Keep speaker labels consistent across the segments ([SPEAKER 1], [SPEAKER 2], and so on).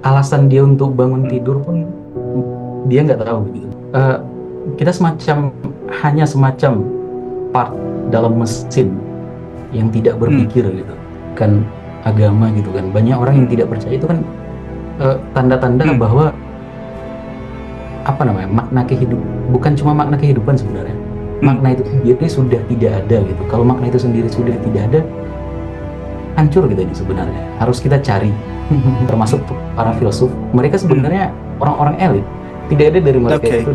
[SPEAKER 1] alasan dia untuk bangun tidur pun dia nggak tahu gitu. Eh, kita hanya semacam part dalam mesin yang tidak
[SPEAKER 2] Hmm.
[SPEAKER 1] berpikir gitu, kan agama gitu kan. Banyak orang yang
[SPEAKER 2] Hmm.
[SPEAKER 1] tidak percaya itu kan tanda-tanda
[SPEAKER 2] Hmm.
[SPEAKER 1] bahwa apa namanya, makna kehidup bukan cuma makna kehidupan sebenarnya.
[SPEAKER 2] Hmm.
[SPEAKER 1] Makna itu sendiri sudah tidak ada gitu. Kalau makna itu sendiri sudah tidak ada, hancur gitu ini sebenarnya. Harus kita cari. Termasuk para filsuf, mereka
[SPEAKER 2] Hmm.
[SPEAKER 1] sebenarnya orang-orang elit. Tidak ada dari mereka
[SPEAKER 2] Oke.
[SPEAKER 1] itu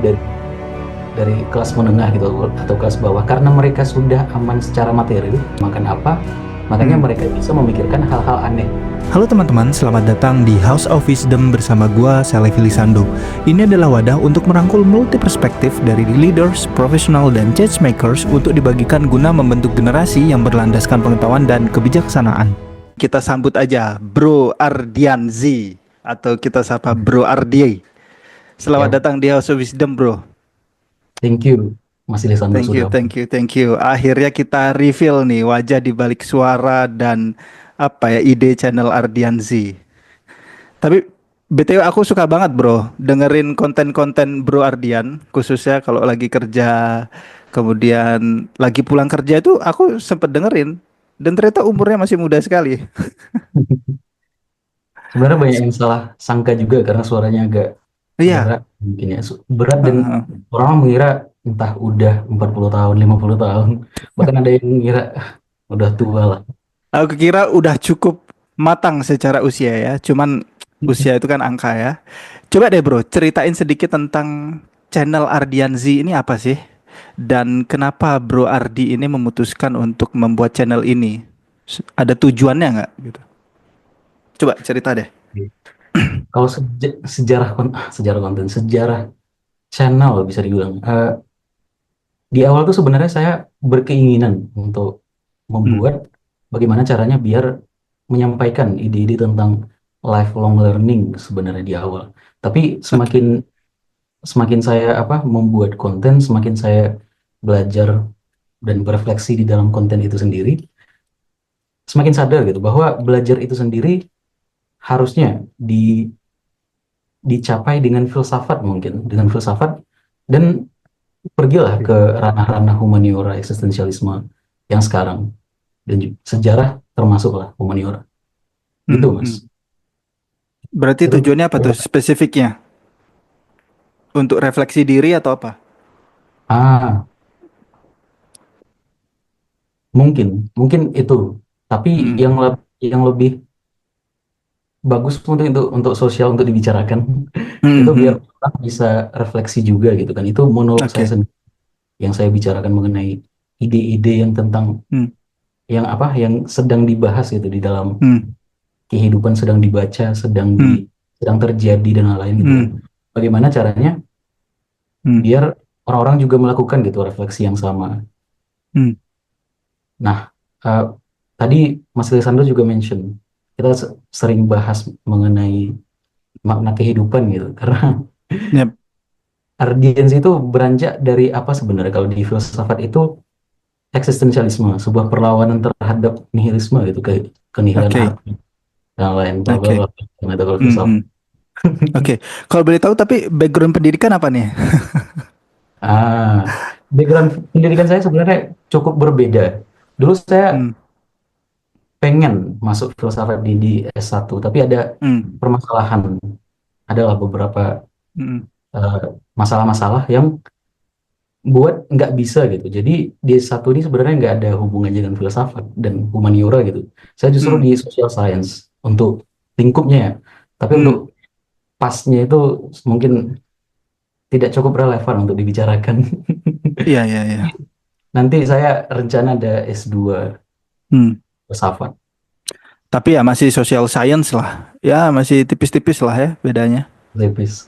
[SPEAKER 1] dari kelas menengah gitu atau kelas bawah, karena mereka sudah aman secara materi. Makan apa, makanya
[SPEAKER 2] Hmm.
[SPEAKER 1] mereka bisa memikirkan hal-hal aneh.
[SPEAKER 2] Halo teman-teman, selamat datang di House of Wisdom bersama gua, Selevi Lisando. Ini adalah wadah untuk merangkul multi perspektif dari leaders, profesional, dan changemakers untuk dibagikan guna membentuk generasi yang berlandaskan pengetahuan dan kebijaksanaan. Kita sambut aja Bro Ardianzi, atau kita sapa Bro Ardi. Selamat
[SPEAKER 1] Ya,
[SPEAKER 2] datang di House of Wisdom, Bro.
[SPEAKER 1] thank you Mas Lisandro
[SPEAKER 2] Thank you,
[SPEAKER 1] sudah.
[SPEAKER 2] thank you, thank you. Akhirnya kita reveal nih wajah di balik suara dan apa ya, ide channel Ardianzi. Tapi BTW aku suka banget bro dengerin konten-konten Bro Ardian, khususnya kalau lagi kerja, kemudian lagi pulang kerja itu aku sempet dengerin, dan ternyata umurnya masih muda sekali.
[SPEAKER 1] Sebenarnya banyak yang salah sangka juga karena suaranya agak
[SPEAKER 2] Iya.
[SPEAKER 1] berat mungkin ya. Berat dan
[SPEAKER 2] Heeh.
[SPEAKER 1] orang mengira entah udah 40 tahun, 50 tahun. Bahkan ada yang mengira udah tua lah.
[SPEAKER 2] Aku kira udah cukup matang secara usia ya, cuman usia itu kan angka ya. Coba deh bro, ceritain sedikit tentang channel Ardianzi ini apa sih? Dan kenapa Bro Ardi ini memutuskan untuk membuat channel ini? Ada tujuannya nggak gitu? Coba cerita deh.
[SPEAKER 1] Kalau sejarah konten, sejarah channel bisa dibilang. Di awal tuh sebenarnya saya berkeinginan untuk
[SPEAKER 2] Hmm.
[SPEAKER 1] membuat bagaimana caranya biar menyampaikan ide-ide tentang lifelong learning sebenarnya di awal. Tapi
[SPEAKER 2] Oke.
[SPEAKER 1] semakin semakin saya membuat konten, semakin saya belajar dan berefleksi di dalam konten itu sendiri, semakin sadar gitu bahwa belajar itu sendiri harusnya dicapai dengan filsafat, mungkin dengan filsafat, dan pergilah ke ranah-ranah humaniora eksistensialisme yang sekarang, dan sejarah termasuklah humaniora gitu
[SPEAKER 2] Hmm.
[SPEAKER 1] Mas.
[SPEAKER 2] Hmm. Berarti
[SPEAKER 1] Itu
[SPEAKER 2] tujuannya apa tuh spesifiknya? Untuk refleksi diri atau apa?
[SPEAKER 1] ah mungkin mungkin itu, tapi
[SPEAKER 2] Hmm.
[SPEAKER 1] yang lebih bagus untuk sosial untuk dibicarakan.
[SPEAKER 2] Hmm.
[SPEAKER 1] Itu biar
[SPEAKER 2] Hmm.
[SPEAKER 1] orang bisa refleksi juga gitu kan. Itu monolog saya
[SPEAKER 2] Oke.
[SPEAKER 1] sendiri yang saya bicarakan mengenai ide-ide yang tentang
[SPEAKER 2] Hmm.
[SPEAKER 1] yang sedang dibahas gitu di dalam
[SPEAKER 2] Hmm.
[SPEAKER 1] kehidupan, sedang dibaca,
[SPEAKER 2] Hmm.
[SPEAKER 1] sedang terjadi dan lain-lain gitu kan.
[SPEAKER 2] Hmm.
[SPEAKER 1] Bagaimana caranya
[SPEAKER 2] Hmm.
[SPEAKER 1] biar orang-orang juga melakukan gitu refleksi yang sama.
[SPEAKER 2] Hmm.
[SPEAKER 1] Nah, eh, tadi Mas Lisandro juga mention kita sering bahas mengenai makna kehidupan gitu. Karena
[SPEAKER 2] Yep.
[SPEAKER 1] Ardians itu beranjak dari apa sebenarnya, kalau di filsafat itu eksistensialisme, sebuah perlawanan terhadap nihilisme gitu, kenihilan
[SPEAKER 2] Oke.
[SPEAKER 1] arti dan lain bla bla
[SPEAKER 2] Oke.
[SPEAKER 1] bla, itu kalau
[SPEAKER 2] Hmm.
[SPEAKER 1] filsafat.
[SPEAKER 2] Hmm. Oke. Kalau boleh tahu tapi background pendidikan apa nih?
[SPEAKER 1] Ah, background pendidikan saya sebenarnya cukup berbeda. Dulu saya
[SPEAKER 2] Hmm.
[SPEAKER 1] pengen masuk filsafat di S1, tapi ada
[SPEAKER 2] Hmm.
[SPEAKER 1] permasalahan, adalah beberapa
[SPEAKER 2] Hmm.
[SPEAKER 1] eh, masalah-masalah yang buat nggak bisa gitu. Jadi di S1 ini sebenarnya nggak ada hubungannya dengan filsafat dan humaniora gitu. Saya justru
[SPEAKER 2] Hmm.
[SPEAKER 1] di social science untuk lingkupnya ya. Tapi untuk
[SPEAKER 2] Hmm.
[SPEAKER 1] pasnya itu mungkin tidak cukup relevan untuk dibicarakan.
[SPEAKER 2] Iya, iya, iya.
[SPEAKER 1] Nanti saya rencana ada S2
[SPEAKER 2] Hmm.
[SPEAKER 1] filsafat,
[SPEAKER 2] Tapi ya masih social science lah. Ya masih tipis-tipis lah ya bedanya.
[SPEAKER 1] Levis.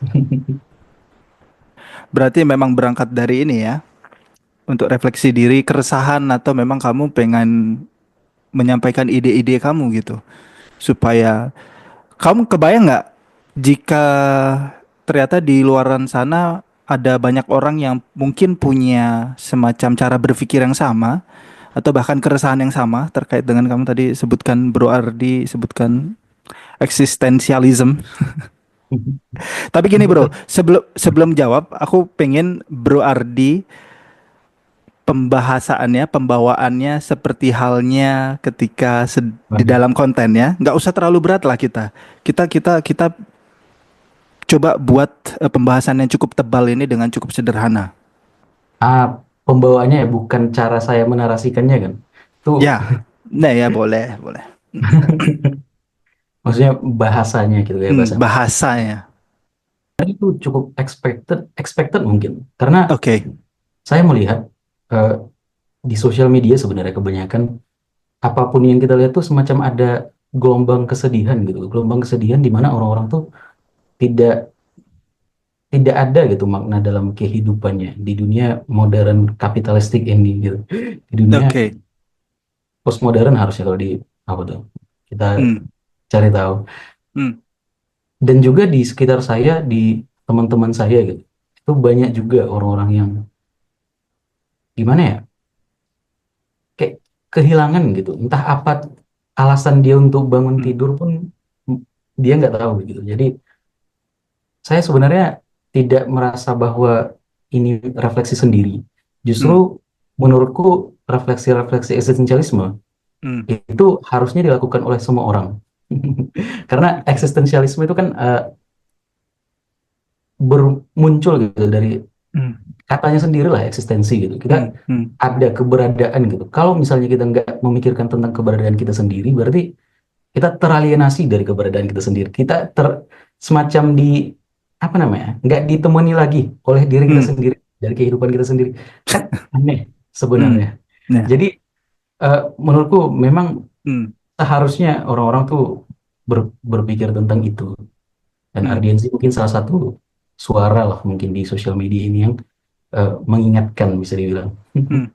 [SPEAKER 2] Berarti memang berangkat dari ini ya. Untuk refleksi diri, keresahan, atau memang kamu pengen menyampaikan ide-ide kamu gitu. Supaya kamu kebayang nggak jika ternyata di luaran sana ada banyak orang yang mungkin punya semacam cara berpikir yang sama, atau bahkan keresahan yang sama terkait dengan kamu tadi sebutkan Bro Ardi sebutkan eksistensialism. Tapi gini bro, sebelum sebelum jawab, aku pengen Bro Ardi pembahasannya, pembawaannya seperti halnya ketika di dalam konten ya. Nggak usah terlalu berat lah kita. Kita coba buat pembahasan yang cukup tebal ini dengan cukup sederhana.
[SPEAKER 1] Ah, pembawaannya ya bukan cara saya menarasikannya kan. Itu
[SPEAKER 2] Ya, nah ya boleh, boleh.
[SPEAKER 1] maksudnya bahasanya gitu ya bahasa.
[SPEAKER 2] Bahasanya.
[SPEAKER 1] Itu cukup expected mungkin. Karena
[SPEAKER 2] Oke.
[SPEAKER 1] saya melihat eh, di sosial media sebenarnya kebanyakan apapun yang kita lihat tuh semacam ada gelombang kesedihan gitu. Gelombang kesedihan di mana orang-orang tuh tidak tidak ada gitu makna dalam kehidupannya di dunia modern kapitalistik ini gitu. Di dunia
[SPEAKER 2] Oke.
[SPEAKER 1] postmodern harusnya kalau di apa tuh kita
[SPEAKER 2] Hmm.
[SPEAKER 1] cari tahu.
[SPEAKER 2] Hmm.
[SPEAKER 1] Dan juga di sekitar saya, di teman-teman saya gitu, itu banyak juga orang-orang yang gimana ya, kayak kehilangan gitu. Entah apa alasan dia untuk bangun
[SPEAKER 2] Hmm.
[SPEAKER 1] tidur pun m- dia nggak tahu gitu. Jadi saya sebenarnya tidak merasa bahwa ini refleksi sendiri. Justru
[SPEAKER 2] Hmm.
[SPEAKER 1] menurutku refleksi-refleksi eksistensialisme
[SPEAKER 2] Hmm.
[SPEAKER 1] itu harusnya dilakukan oleh semua orang. Karena eksistensialisme itu kan bermuncul gitu dari
[SPEAKER 2] Hmm.
[SPEAKER 1] katanya sendiri lah eksistensi gitu. Kita
[SPEAKER 2] Hmm. Hmm.
[SPEAKER 1] ada keberadaan gitu. Kalau misalnya kita nggak memikirkan tentang keberadaan kita sendiri, berarti kita teralienasi dari keberadaan kita sendiri. Kita semacam di apa namanya? Nggak ditemani lagi oleh diri kita
[SPEAKER 2] Hmm.
[SPEAKER 1] sendiri dari kehidupan kita sendiri. Kan aneh
[SPEAKER 2] Hmm.
[SPEAKER 1] sebenarnya.
[SPEAKER 2] Nah.
[SPEAKER 1] Jadi menurutku memang
[SPEAKER 2] Hmm.
[SPEAKER 1] seharusnya orang-orang tuh berpikir tentang itu. Dan
[SPEAKER 2] Hmm.
[SPEAKER 1] Ardiansi mungkin salah satu suara lah mungkin di sosial media ini yang mengingatkan bisa dibilang.
[SPEAKER 2] Hmm.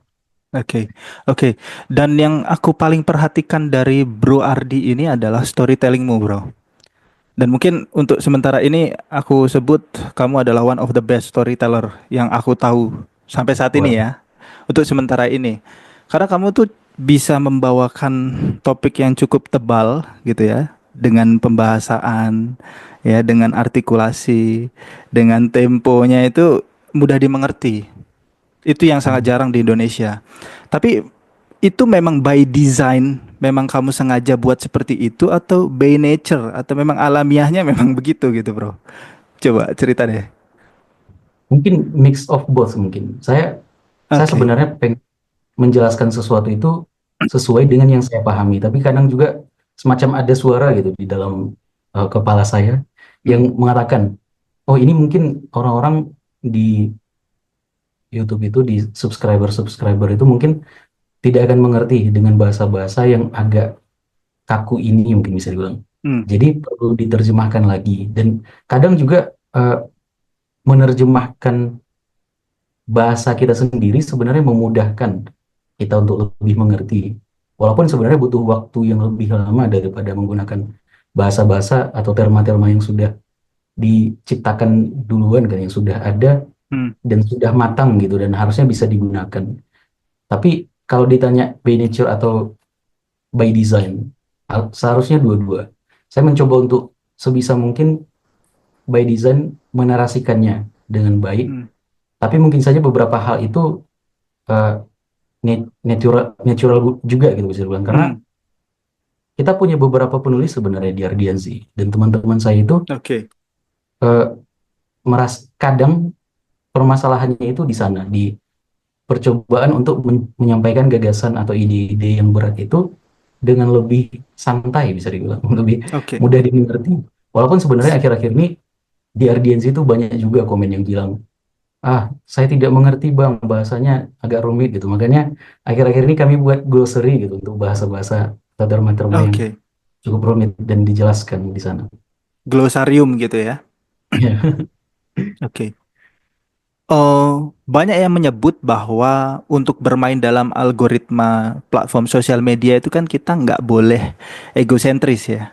[SPEAKER 2] Oke, oke. Dan yang aku paling perhatikan dari Bro Ardi ini adalah storytellingmu, bro. Dan mungkin untuk sementara ini aku sebut kamu adalah one of the best storyteller yang aku tahu sampai saat ini
[SPEAKER 1] Wah,
[SPEAKER 2] ya. Untuk sementara ini. Karena kamu tuh bisa membawakan topik yang cukup tebal gitu ya, dengan pembahasan ya, dengan artikulasi, dengan temponya itu mudah dimengerti. Itu yang sangat jarang di Indonesia. Tapi itu memang by design, memang kamu sengaja buat seperti itu atau by nature atau memang alamiahnya memang begitu gitu, bro. Coba cerita deh.
[SPEAKER 1] mungkin mix of both mungkin. Saya
[SPEAKER 2] Oke.
[SPEAKER 1] sebenarnya pengen menjelaskan sesuatu itu sesuai dengan yang saya pahami, tapi kadang juga semacam ada suara gitu di dalam kepala saya yang
[SPEAKER 2] Hmm.
[SPEAKER 1] mengatakan, oh ini mungkin orang-orang di YouTube itu di subscriber-subscriber itu mungkin tidak akan mengerti dengan bahasa-bahasa yang agak kaku ini mungkin bisa dibilang.
[SPEAKER 2] Hmm.
[SPEAKER 1] Jadi perlu diterjemahkan lagi dan kadang juga eh, menerjemahkan bahasa kita sendiri sebenarnya memudahkan kita untuk lebih mengerti. Walaupun sebenarnya butuh waktu yang lebih lama daripada menggunakan bahasa-bahasa atau terma-terma yang sudah diciptakan duluan kan, yang sudah ada
[SPEAKER 2] Hmm.
[SPEAKER 1] dan sudah matang gitu dan harusnya bisa digunakan. Tapi kalau ditanya by nature atau by design, seharusnya dua-dua. Saya mencoba untuk sebisa mungkin by design menarasikannya dengan baik,
[SPEAKER 2] Hmm.
[SPEAKER 1] tapi mungkin saja beberapa hal itu eh, natural juga gitu bisa dibilang karena
[SPEAKER 2] Hmm.
[SPEAKER 1] kita punya beberapa penulis sebenarnya di Ardiansi dan teman-teman saya itu
[SPEAKER 2] Oke.
[SPEAKER 1] eh, kadang permasalahannya itu di sana di percobaan untuk menyampaikan gagasan atau ide-ide yang berat itu dengan lebih santai bisa dibilang lebih
[SPEAKER 2] Oke.
[SPEAKER 1] mudah dimengerti walaupun sebenarnya akhir-akhir ini di Ardiansi itu banyak juga komen yang bilang ah saya tidak mengerti bang bahasanya agak rumit gitu makanya akhir-akhir ini kami buat glossary gitu untuk bahasa-bahasa atau terma-terma yang
[SPEAKER 2] Oke.
[SPEAKER 1] cukup rumit dan dijelaskan di sana.
[SPEAKER 2] Glosarium gitu ya.
[SPEAKER 1] Ya.
[SPEAKER 2] Oke. Banyak yang menyebut bahwa untuk bermain dalam algoritma platform sosial media itu kan kita nggak boleh egosentris ya,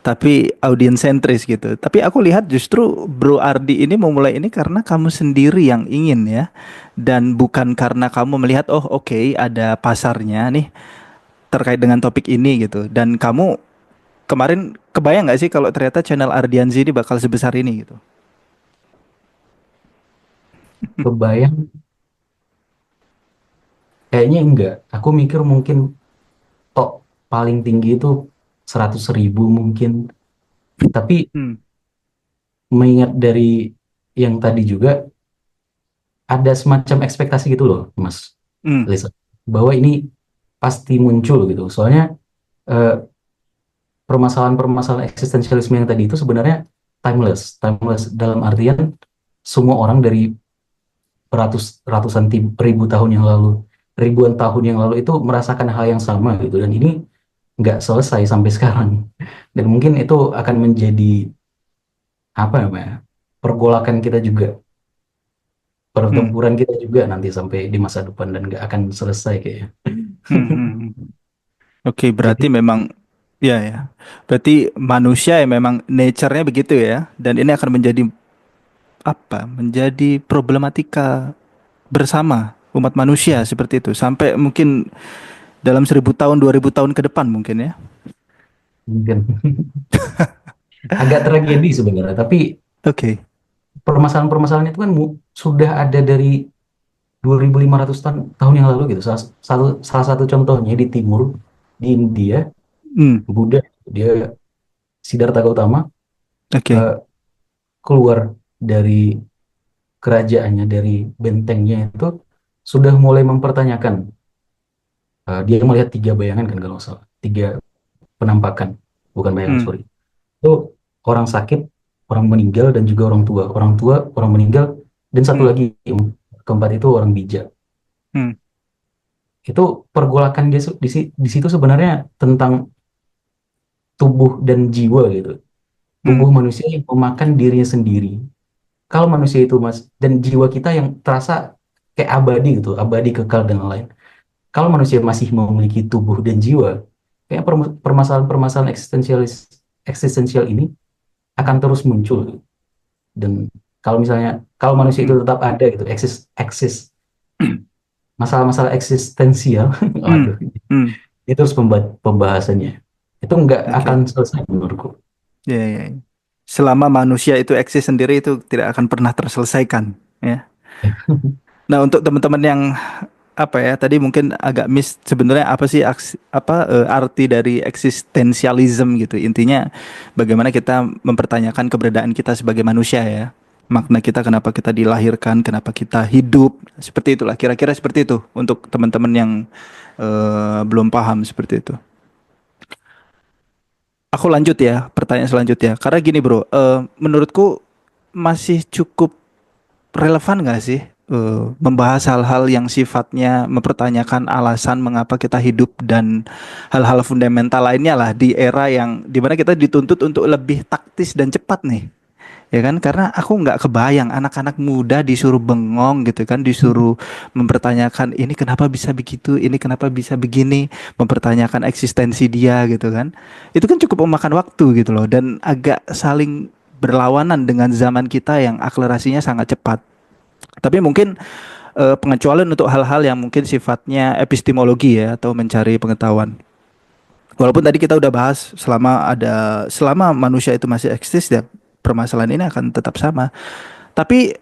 [SPEAKER 2] tapi audiens sentris gitu. Tapi aku lihat justru Bro Ardi ini memulai ini karena kamu sendiri yang ingin ya, dan bukan karena kamu melihat oh oke, ada pasarnya nih terkait dengan topik ini gitu, dan kamu kemarin kebayang nggak sih kalau ternyata channel Ardianzi ini bakal sebesar ini gitu?
[SPEAKER 1] Kebayang, kayaknya enggak. Aku mikir mungkin tok paling tinggi itu 100.000 mungkin. Tapi
[SPEAKER 2] Hmm.
[SPEAKER 1] mengingat dari yang tadi juga ada semacam ekspektasi gitu loh, Mas
[SPEAKER 2] Hmm.
[SPEAKER 1] Lisa, bahwa ini pasti muncul gitu. Soalnya eh, permasalahan-permasalahan eksistensialisme yang tadi itu sebenarnya timeless, timeless dalam artian semua orang dari ratusan ribu tahun yang lalu, ribuan tahun yang lalu itu merasakan hal yang sama gitu, dan ini nggak selesai sampai sekarang. Dan mungkin itu akan menjadi apa namanya, pergolakan kita juga,
[SPEAKER 2] Hmm.
[SPEAKER 1] pertempuran kita juga nanti sampai di masa depan, dan nggak akan selesai kayaknya.
[SPEAKER 2] Hmm. Hmm. Hmm. Oke, berarti
[SPEAKER 1] Jadi
[SPEAKER 2] memang ya ya. Berarti manusia ya memang nature-nya begitu ya. Dan ini akan menjadi apa? Menjadi problematika bersama umat manusia seperti itu sampai mungkin dalam 1000 tahun 2000 tahun ke depan mungkin ya.
[SPEAKER 1] mungkin agak tragedi sebenarnya, tapi
[SPEAKER 2] Oke.
[SPEAKER 1] permasalahan-permasalahan itu kan sudah ada dari 2500 tahun yang lalu gitu. Salah satu contohnya di timur, di India,
[SPEAKER 2] Hmm.
[SPEAKER 1] Buddha, dia Siddhartha Gautama
[SPEAKER 2] Oke.
[SPEAKER 1] eh, keluar dari kerajaannya, dari bentengnya itu sudah mulai mempertanyakan. Dia melihat tiga bayangan kan kalau nggak salah, tiga penampakan, bukan bayangan,
[SPEAKER 2] Hmm.
[SPEAKER 1] sorry. Itu orang sakit, orang meninggal, dan juga orang tua, orang meninggal, dan satu
[SPEAKER 2] Hmm.
[SPEAKER 1] lagi yang keempat itu orang bijak.
[SPEAKER 2] Hmm.
[SPEAKER 1] Itu pergolakan di situ sebenarnya tentang tubuh dan jiwa gitu.
[SPEAKER 2] Hmm.
[SPEAKER 1] Tubuh manusia yang memakan dirinya sendiri. Kalau manusia itu mas, dan jiwa kita yang terasa kayak abadi gitu, abadi kekal dan lain. Kalau manusia masih memiliki tubuh dan jiwa, kayak permasalahan-permasalahan eksistensial ini akan terus muncul. Dan kalau manusia itu
[SPEAKER 2] Hmm.
[SPEAKER 1] tetap ada gitu, eksis masalah-masalah eksistensial,
[SPEAKER 2] Hmm.
[SPEAKER 1] waduh,
[SPEAKER 2] Hmm.
[SPEAKER 1] itu terus pembahasannya. Itu nggak akan
[SPEAKER 2] Oke.
[SPEAKER 1] selesai menurutku.
[SPEAKER 2] Ya, ya, ya. Selama manusia itu eksis sendiri itu tidak akan pernah terselesaikan, ya. Nah, untuk teman-teman yang apa ya tadi mungkin agak miss sebenarnya apa sih arti dari eksistensialism gitu. Intinya bagaimana kita mempertanyakan keberadaan kita sebagai manusia ya. Makna kita kenapa kita dilahirkan, kenapa kita hidup. Seperti itulah kira-kira seperti itu untuk teman-teman yang belum paham seperti itu. Aku lanjut ya, pertanyaan selanjutnya. Karena gini bro, menurutku masih cukup relevan nggak sih membahas hal-hal yang sifatnya mempertanyakan alasan mengapa kita hidup dan hal-hal fundamental lainnya lah di era yang dimana kita dituntut untuk lebih taktis dan cepat nih, ya kan? Karena aku nggak kebayang anak-anak muda disuruh bengong gitu kan, disuruh mempertanyakan ini kenapa bisa begitu, ini kenapa bisa begini, mempertanyakan eksistensi dia gitu kan. Itu kan cukup memakan waktu gitu loh dan agak saling berlawanan dengan zaman kita yang akselerasinya sangat cepat. Tapi mungkin pengecualian untuk hal-hal yang mungkin sifatnya epistemologi ya atau mencari pengetahuan. Walaupun tadi kita udah bahas selama manusia itu masih eksis ya permasalahan ini akan tetap sama. Tapi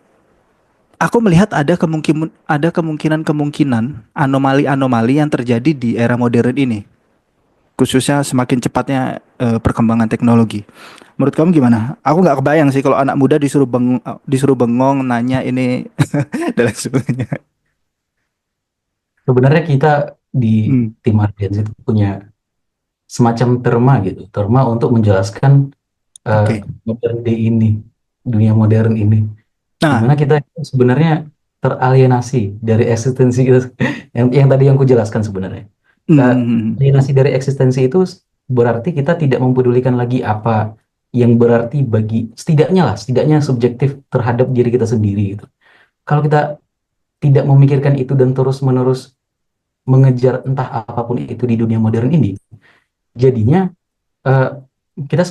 [SPEAKER 2] aku melihat ada kemungkinan-kemungkinan anomali-anomali yang terjadi di era modern ini, khususnya semakin cepatnya perkembangan teknologi. Menurut kamu gimana? Aku nggak kebayang sih kalau anak muda disuruh bengong nanya ini dan lain sebagainya.
[SPEAKER 1] Sebenarnya kita di
[SPEAKER 2] Hmm.
[SPEAKER 1] tim Ardians itu punya semacam terma gitu, terma untuk menjelaskan eh,
[SPEAKER 2] Oke.
[SPEAKER 1] modern day ini, dunia modern ini, di
[SPEAKER 2] Nah,
[SPEAKER 1] mana kita sebenarnya teralienasi dari eksistensi kita, yang tadi yang ku jelaskan sebenarnya.
[SPEAKER 2] hmm,
[SPEAKER 1] Alienasi dari eksistensi itu berarti kita tidak mempedulikan lagi apa yang berarti bagi, setidaknya subjektif terhadap diri kita sendiri gitu. Kalau kita tidak memikirkan itu dan terus-menerus mengejar entah apapun itu di dunia modern ini, jadinya eh, kita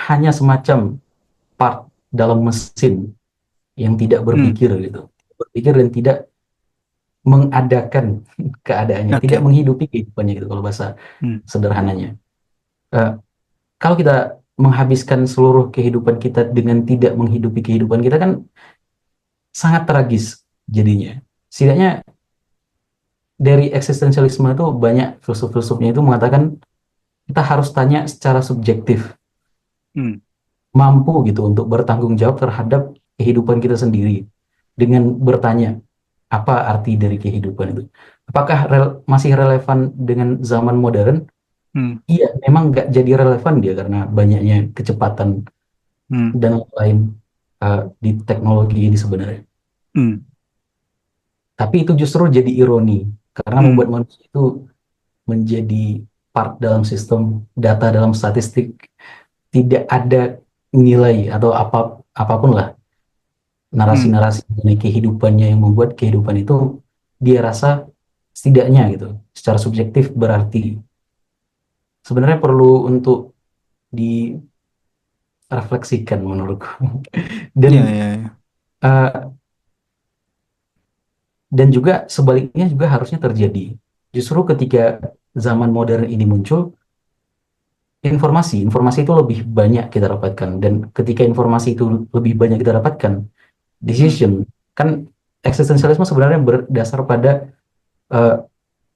[SPEAKER 1] hanya semacam part dalam mesin yang tidak
[SPEAKER 2] hmm,
[SPEAKER 1] berpikir gitu, berpikir dan tidak mengadakan keadaannya, tidak
[SPEAKER 2] oke.
[SPEAKER 1] menghidupi kehidupannya gitu kalau bahasa
[SPEAKER 2] Hmm,
[SPEAKER 1] sederhananya. Eh, kalau kita menghabiskan seluruh kehidupan kita dengan tidak menghidupi kehidupan kita kan sangat tragis jadinya. Setidaknya dari eksistensialisme itu banyak filsuf-filsufnya itu mengatakan kita harus tanya secara subjektif,
[SPEAKER 2] Hmm.
[SPEAKER 1] mampu gitu untuk bertanggung jawab terhadap kehidupan kita sendiri dengan bertanya apa arti dari kehidupan itu. Apakah masih relevan dengan zaman modern?
[SPEAKER 2] Hmm.
[SPEAKER 1] Iya, memang nggak jadi relevan dia karena banyaknya kecepatan
[SPEAKER 2] Hmm.
[SPEAKER 1] dan lain di teknologi ini sebenarnya.
[SPEAKER 2] Hmm.
[SPEAKER 1] Tapi itu justru jadi ironi karena membuat
[SPEAKER 2] Hmm.
[SPEAKER 1] manusia itu menjadi part dalam sistem data dalam statistik, tidak ada nilai atau apapun lah
[SPEAKER 2] Hmm.
[SPEAKER 1] narasi-narasi mengenai kehidupannya yang membuat kehidupan itu dia rasa setidaknya gitu secara subjektif berarti. Sebenarnya perlu untuk direfleksikan menurutku.
[SPEAKER 2] Ya,
[SPEAKER 1] Dan
[SPEAKER 2] ya, ya.
[SPEAKER 1] eh, dan juga sebaliknya juga harusnya terjadi. Justru ketika zaman modern ini muncul, informasi itu lebih banyak kita dapatkan. Dan ketika informasi itu lebih banyak kita dapatkan,
[SPEAKER 2] Hmm.
[SPEAKER 1] decision, kan eksistensialisme sebenarnya berdasar pada eh,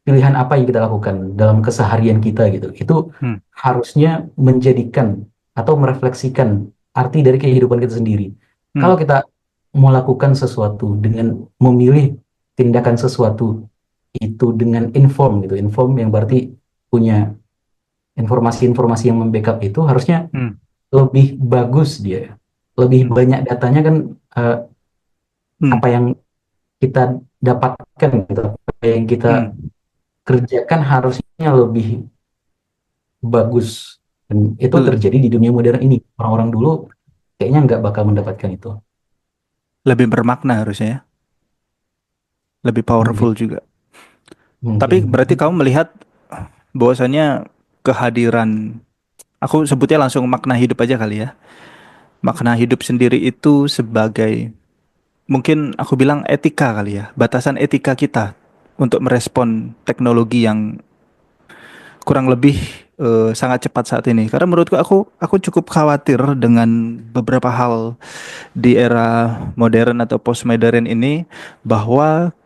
[SPEAKER 1] pilihan apa yang kita lakukan dalam keseharian kita gitu. Itu
[SPEAKER 2] Hmm.
[SPEAKER 1] harusnya menjadikan atau merefleksikan arti dari kehidupan kita sendiri.
[SPEAKER 2] Hmm.
[SPEAKER 1] Kalau kita melakukan sesuatu dengan memilih tindakan sesuatu itu dengan inform gitu, inform yang berarti punya informasi-informasi yang membackup itu harusnya
[SPEAKER 2] Hmm.
[SPEAKER 1] lebih bagus dia, lebih
[SPEAKER 2] Hmm.
[SPEAKER 1] banyak datanya kan eh,
[SPEAKER 2] Hmm.
[SPEAKER 1] apa yang kita dapatkan gitu, apa yang kita
[SPEAKER 2] Hmm.
[SPEAKER 1] kerjakan harusnya lebih bagus. Dan itu
[SPEAKER 2] Le-
[SPEAKER 1] terjadi di dunia modern ini. Orang-orang dulu kayaknya nggak bakal mendapatkan itu.
[SPEAKER 2] Lebih bermakna harusnya ya. Lebih
[SPEAKER 1] Mungkin,
[SPEAKER 2] powerful juga. Tapi
[SPEAKER 1] mungkin.
[SPEAKER 2] berarti kamu melihat bahwasannya kehadiran, aku sebutnya langsung makna hidup aja kali ya. Makna hidup sendiri itu sebagai, mungkin aku bilang etika kali ya, batasan etika kita untuk merespon teknologi yang kurang lebih sangat cepat saat ini. Karena menurutku aku cukup khawatir dengan beberapa hal di era modern atau postmodern ini, bahwa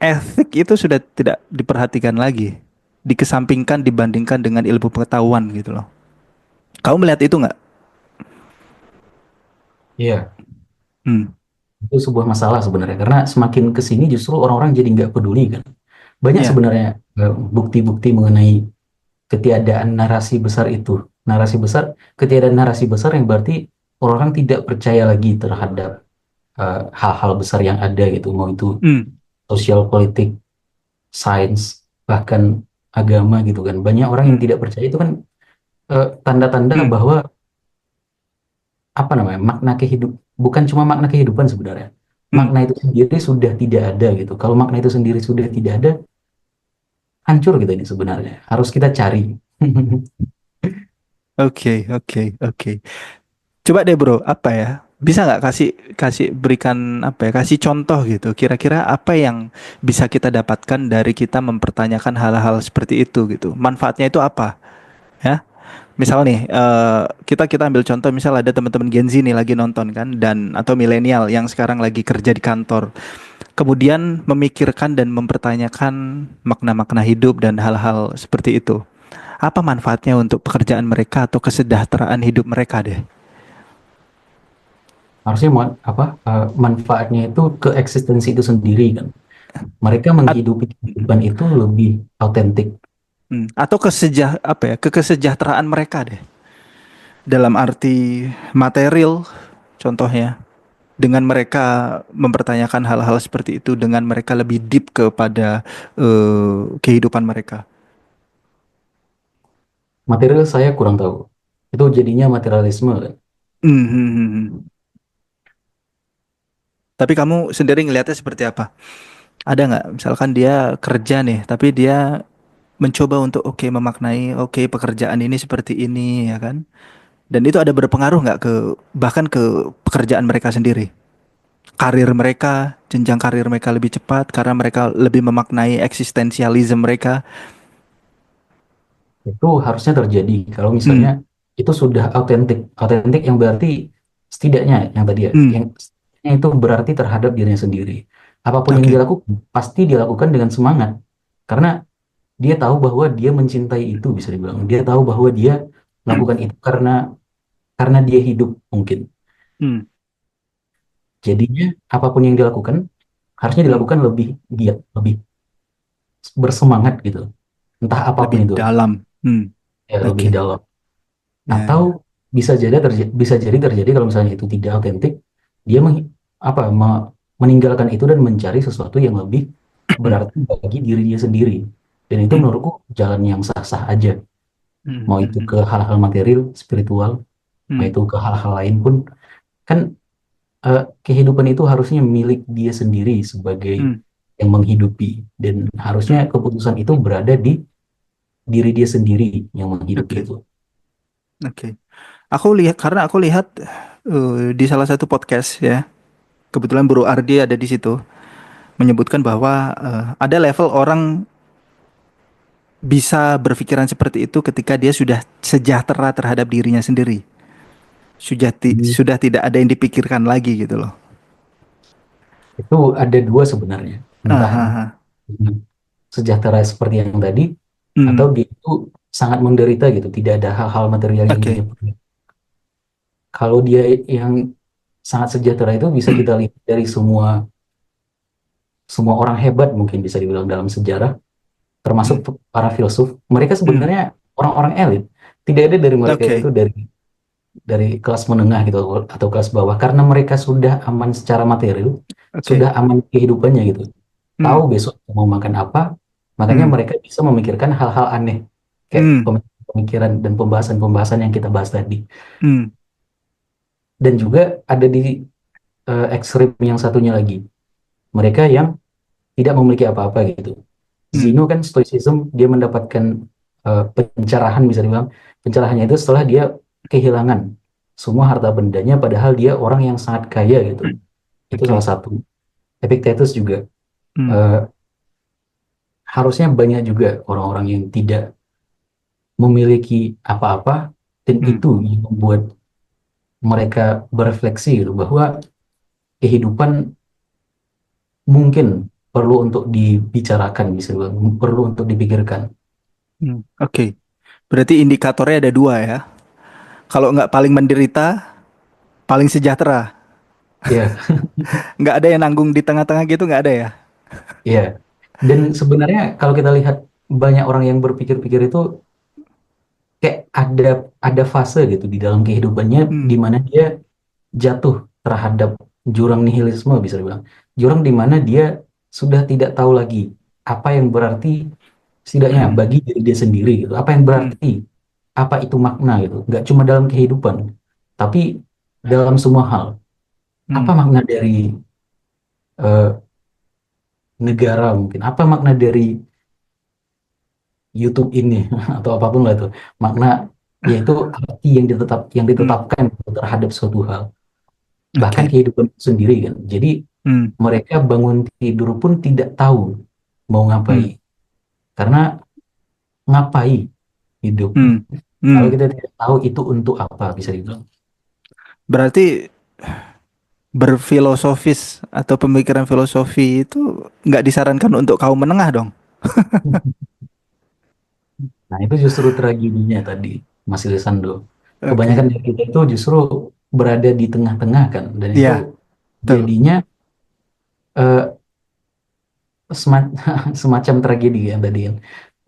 [SPEAKER 2] etik itu sudah tidak diperhatikan lagi, dikesampingkan dibandingkan dengan ilmu pengetahuan gitu loh. Kamu melihat itu nggak?
[SPEAKER 1] Iya,
[SPEAKER 2] Hmm.
[SPEAKER 1] itu sebuah masalah sebenarnya. Karena semakin ke sini justru orang-orang jadi nggak peduli kan. Banyak
[SPEAKER 2] Ya.
[SPEAKER 1] sebenarnya bukti-bukti mengenai ketiadaan narasi besar itu. Narasi besar, ketiadaan narasi besar yang berarti orang-orang tidak percaya lagi terhadap hal-hal besar yang ada gitu. Mau itu
[SPEAKER 2] Hmm.
[SPEAKER 1] sosial, politik, sains, bahkan agama gitu kan. Banyak orang yang
[SPEAKER 2] Hmm.
[SPEAKER 1] tidak percaya itu kan tanda-tanda
[SPEAKER 2] Hmm.
[SPEAKER 1] bahwa apa namanya makna kehidup bukan cuma makna kehidupan sebenarnya.
[SPEAKER 2] Hmm.
[SPEAKER 1] Makna itu sendiri sudah tidak ada gitu. Kalau makna itu sendiri sudah tidak ada, hancur gitu ini sebenarnya. Harus kita cari.
[SPEAKER 2] Oke, oke, oke. Coba deh bro, apa ya? Bisa nggak kasih kasih berikan apa ya? Kasih contoh gitu. Kira-kira apa yang bisa kita dapatkan dari kita mempertanyakan hal-hal seperti itu gitu? Manfaatnya itu apa? Ya, misal nih, kita kita ambil contoh, misal ada teman-teman Gen Z nih lagi nonton kan, dan atau milenial yang sekarang lagi kerja di kantor, kemudian memikirkan dan mempertanyakan makna-makna hidup dan hal-hal seperti itu. Apa manfaatnya untuk pekerjaan mereka atau kesejahteraan hidup mereka deh?
[SPEAKER 1] Harusnya manfaatnya itu ke eksistensi itu sendiri kan. Mereka
[SPEAKER 2] At-
[SPEAKER 1] menghidupi kehidupan itu lebih autentik.
[SPEAKER 2] atau apa ya, ke kesejahteraan mereka deh. Dalam arti material, contohnya. Dengan mereka mempertanyakan hal-hal seperti itu, dengan mereka lebih deep kepada kehidupan mereka.
[SPEAKER 1] Material saya kurang tahu. Itu jadinya materialisme kan.
[SPEAKER 2] Hmm, hmm, hmm, hmm. Tapi kamu sendiri ngelihatnya seperti apa? Ada nggak, misalkan dia kerja nih, tapi dia mencoba untuk oke memaknai, oke pekerjaan ini seperti ini ya kan? Dan itu ada berpengaruh nggak ke bahkan ke pekerjaan mereka sendiri? Karir mereka, jenjang karir mereka lebih cepat karena mereka lebih memaknai eksistensialisme mereka.
[SPEAKER 1] Itu harusnya terjadi kalau misalnya
[SPEAKER 2] Hmm,
[SPEAKER 1] itu sudah autentik. Autentik yang berarti setidaknya yang tadi ya,
[SPEAKER 2] Hmm,
[SPEAKER 1] yang setidaknya itu berarti terhadap dirinya sendiri. Apapun yang
[SPEAKER 2] oke.
[SPEAKER 1] dilakukan pasti dilakukan dengan semangat karena dia tahu bahwa dia mencintai itu bisa dibilang. Dia tahu bahwa dia melakukan itu karena dia hidup mungkin.
[SPEAKER 2] Hmm,
[SPEAKER 1] Jadinya apapun yang dilakukan harusnya
[SPEAKER 2] hmm,
[SPEAKER 1] dilakukan lebih giat, lebih bersemangat gitu. Entah apapun
[SPEAKER 2] lebih
[SPEAKER 1] itu,
[SPEAKER 2] dalam. Hmm,
[SPEAKER 1] ya lebih
[SPEAKER 2] oke.
[SPEAKER 1] dalam.
[SPEAKER 2] Ya,
[SPEAKER 1] Atau
[SPEAKER 2] ya.
[SPEAKER 1] bisa jadi terjadi kalau misalnya itu tidak autentik, dia meninggalkan itu dan mencari sesuatu yang lebih berarti bagi diri dia sendiri. Dan itu
[SPEAKER 2] Hmm,
[SPEAKER 1] menurutku jalan yang sah-sah aja.
[SPEAKER 2] hmm,
[SPEAKER 1] Mau
[SPEAKER 2] hmm,
[SPEAKER 1] itu
[SPEAKER 2] hmm,
[SPEAKER 1] ke hal-hal material, spiritual, mau
[SPEAKER 2] hmm,
[SPEAKER 1] itu ke hal-hal lain pun, kan kehidupan itu harusnya milik dia sendiri sebagai
[SPEAKER 2] hmm,
[SPEAKER 1] yang menghidupi. Dan harusnya
[SPEAKER 2] hmm.
[SPEAKER 1] keputusan itu berada di diri dia sendiri yang menghidupi
[SPEAKER 2] Oke,
[SPEAKER 1] itu.
[SPEAKER 2] oke. Karena aku lihat di salah satu podcast ya, kebetulan Bro Ardi ada di situ, menyebutkan bahwa ada level orang bisa berpikiran seperti itu ketika dia sudah sejahtera terhadap dirinya sendiri.
[SPEAKER 1] Hmm.
[SPEAKER 2] Sudah tidak ada yang dipikirkan lagi gitu loh.
[SPEAKER 1] Itu ada dua sebenarnya.
[SPEAKER 2] Ah,
[SPEAKER 1] Entah
[SPEAKER 2] ah, ah.
[SPEAKER 1] sejahtera seperti yang tadi,
[SPEAKER 2] Hmm,
[SPEAKER 1] atau dia itu sangat menderita gitu, tidak ada hal-hal material yang
[SPEAKER 2] oke.
[SPEAKER 1] dia punya. Kalau dia yang sangat sejahtera itu bisa kita lihat dari semua semua orang hebat mungkin bisa dibilang dalam sejarah, termasuk
[SPEAKER 2] Hmm,
[SPEAKER 1] para filsuf. Mereka
[SPEAKER 2] hmm,
[SPEAKER 1] sebenarnya orang-orang elit. Tidak ada dari mereka itu
[SPEAKER 2] oke,
[SPEAKER 1] dari kelas menengah gitu atau kelas bawah karena mereka sudah aman secara material,
[SPEAKER 2] oke.
[SPEAKER 1] sudah aman kehidupannya gitu. Tahu
[SPEAKER 2] Hmm,
[SPEAKER 1] besok mau makan apa, makanya
[SPEAKER 2] hmm,
[SPEAKER 1] mereka bisa memikirkan hal-hal aneh kayak
[SPEAKER 2] hmm,
[SPEAKER 1] pemikiran dan pembahasan-pembahasan yang kita bahas tadi.
[SPEAKER 2] hmm,
[SPEAKER 1] Dan juga ada di ekstrim yang satunya lagi, mereka yang tidak memiliki apa-apa gitu.
[SPEAKER 2] hmm.
[SPEAKER 1] Zeno kan stoicism, dia mendapatkan pencerahan bisa dibilang. Pencerahannya itu setelah dia kehilangan semua harta bendanya padahal dia orang yang sangat kaya gitu. Itu
[SPEAKER 2] Oke.
[SPEAKER 1] salah satu. Epictetus juga
[SPEAKER 2] Hmm,
[SPEAKER 1] eh, harusnya banyak juga orang-orang yang tidak memiliki apa-apa dan
[SPEAKER 2] hmm,
[SPEAKER 1] itu yang membuat mereka berefleksi gitu bahwa kehidupan mungkin perlu untuk dibicarakan bisa dibilang, perlu untuk dipikirkan.
[SPEAKER 2] hmm. Oke. Berarti indikatornya ada dua ya. Kalau nggak paling menderita, paling sejahtera.
[SPEAKER 1] Ya,
[SPEAKER 2] Nggak ada yang nanggung di tengah-tengah gitu, nggak ada ya.
[SPEAKER 1] ya. Dan sebenarnya kalau kita lihat banyak orang yang berpikir-pikir itu kayak ada fase gitu di dalam kehidupannya
[SPEAKER 2] Hmm,
[SPEAKER 1] di mana dia jatuh terhadap jurang nihilisme bisa dibilang. Jurang di mana dia sudah tidak tahu lagi apa yang berarti setidaknya bagi diri dia sendiri gitu. Apa yang
[SPEAKER 2] hmm,
[SPEAKER 1] berarti, apa itu makna gitu. Nggak cuma dalam kehidupan, tapi dalam semua hal. Apa
[SPEAKER 2] hmm,
[SPEAKER 1] makna dari eh, negara mungkin? Apa makna dari YouTube ini atau apapun lah itu makna yaitu arti yang
[SPEAKER 2] hmm,
[SPEAKER 1] ditetapkan terhadap suatu hal bahkan
[SPEAKER 2] oke.
[SPEAKER 1] kehidupan itu sendiri kan jadi
[SPEAKER 2] Hmm,
[SPEAKER 1] mereka bangun tidur pun tidak tahu mau
[SPEAKER 2] hmm,
[SPEAKER 1] ngapain karena ngapain hidup
[SPEAKER 2] hmm,
[SPEAKER 1] kalau
[SPEAKER 2] hmm.
[SPEAKER 1] kita tidak tahu itu untuk apa bisa dibilang.
[SPEAKER 2] Berarti berfilosofis atau pemikiran filosofi itu nggak disarankan untuk kaum menengah dong.
[SPEAKER 1] Nah itu justru tragedinya tadi Mas Lisando,
[SPEAKER 2] Oke.
[SPEAKER 1] kebanyakan dari kita itu justru berada di tengah-tengah kan dan itu
[SPEAKER 2] Iya, betul.
[SPEAKER 1] jadinya eh, semacam tragedi yang tadi kan.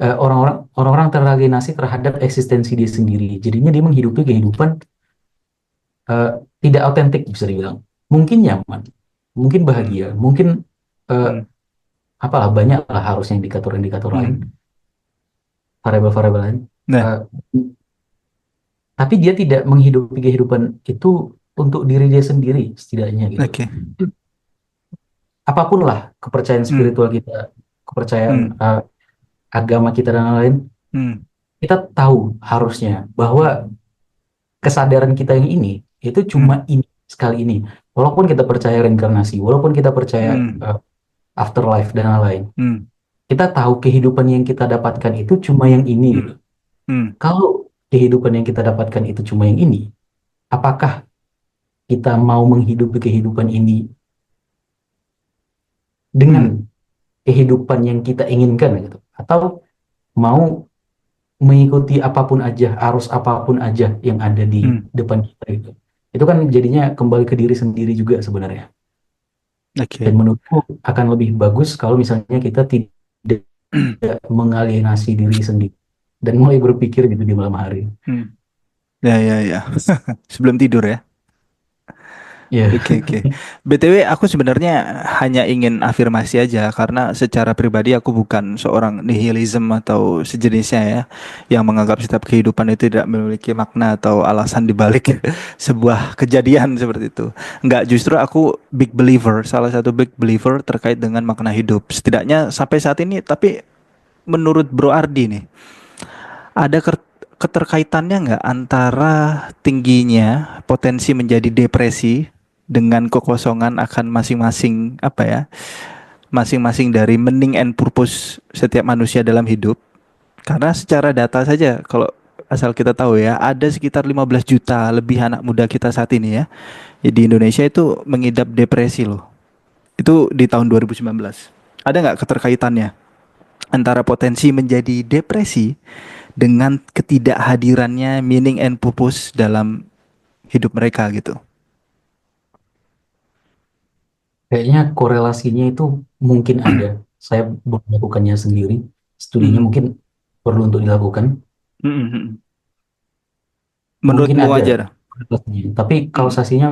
[SPEAKER 1] Orang-orang teralienasi terhadap eksistensi dia sendiri. Jadinya dia menghidupi kehidupan eh, tidak autentik bisa dibilang. Mungkin nyaman, mungkin
[SPEAKER 2] Hmm,
[SPEAKER 1] bahagia, mungkin eh,
[SPEAKER 2] hmm,
[SPEAKER 1] apalah banyak lah harusnya indikator-indikator lain,
[SPEAKER 2] hmm.
[SPEAKER 1] variabel-variabel lain.
[SPEAKER 2] Nah,
[SPEAKER 1] Eh, tapi dia tidak menghidupi kehidupan itu untuk diri dia sendiri setidaknya gitu.
[SPEAKER 2] oke.
[SPEAKER 1] Apapun lah kepercayaan
[SPEAKER 2] Hmm,
[SPEAKER 1] spiritual kita, kepercayaan
[SPEAKER 2] hmm,
[SPEAKER 1] agama kita dan lain-lain,
[SPEAKER 2] hmm,
[SPEAKER 1] kita tahu harusnya bahwa kesadaran kita yang ini itu cuma
[SPEAKER 2] hmm,
[SPEAKER 1] ini sekali ini. Walaupun kita percaya reinkarnasi, walaupun kita percaya
[SPEAKER 2] hmm,
[SPEAKER 1] afterlife dan lain-lain,
[SPEAKER 2] hmm,
[SPEAKER 1] kita tahu kehidupan yang kita dapatkan itu cuma yang ini gitu.
[SPEAKER 2] hmm, hmm,
[SPEAKER 1] Kalau kehidupan yang kita dapatkan itu cuma yang ini, apakah kita mau menghidupi kehidupan ini dengan
[SPEAKER 2] Hmm.
[SPEAKER 1] kehidupan yang kita inginkan gitu, atau mau mengikuti apapun aja, arus apapun aja yang ada di
[SPEAKER 2] Hmm.
[SPEAKER 1] depan kita gitu. Itu kan jadinya kembali ke diri sendiri juga sebenarnya. Dan
[SPEAKER 2] Oke.
[SPEAKER 1] menurutku akan lebih bagus kalau misalnya kita tidak mengalienasi diri sendiri dan mulai berpikir gitu di malam hari.
[SPEAKER 2] Hmm. Ya, ya, ya. Sebelum tidur ya.
[SPEAKER 1] Ya,
[SPEAKER 2] Oke, oke. BTW aku sebenarnya hanya ingin afirmasi aja karena secara pribadi aku bukan seorang nihilism atau sejenisnya ya yang menganggap setiap kehidupan itu tidak memiliki makna atau alasan dibalik sebuah kejadian seperti itu. Enggak, justru aku big believer, salah satu big believer terkait dengan makna hidup. Setidaknya sampai saat ini, tapi menurut Bro Ardi nih, ada keterkaitannya nggak antara tingginya potensi menjadi depresi dengan kekosongan akan masing-masing apa ya, masing-masing dari meaning and purpose setiap manusia dalam hidup? Karena secara data saja, kalau asal kita tahu ya, ada sekitar 15 juta lebih anak muda kita saat ini ya, di Indonesia itu mengidap depresi loh. Itu di tahun 2019. Ada nggak keterkaitannya antara potensi menjadi depresi dengan ketidakhadirannya meaning and purpose dalam hidup mereka gitu?
[SPEAKER 1] kayaknya korelasinya itu mungkin ada. Saya belum melakukannya sendiri. Studinya
[SPEAKER 2] Mhm.
[SPEAKER 1] mungkin perlu untuk dilakukan.
[SPEAKER 2] Mhm.
[SPEAKER 1] Mungkin
[SPEAKER 2] Menurutmu
[SPEAKER 1] ada
[SPEAKER 2] wajar?
[SPEAKER 1] korelasinya. Tapi
[SPEAKER 2] Mhm.
[SPEAKER 1] kausasinya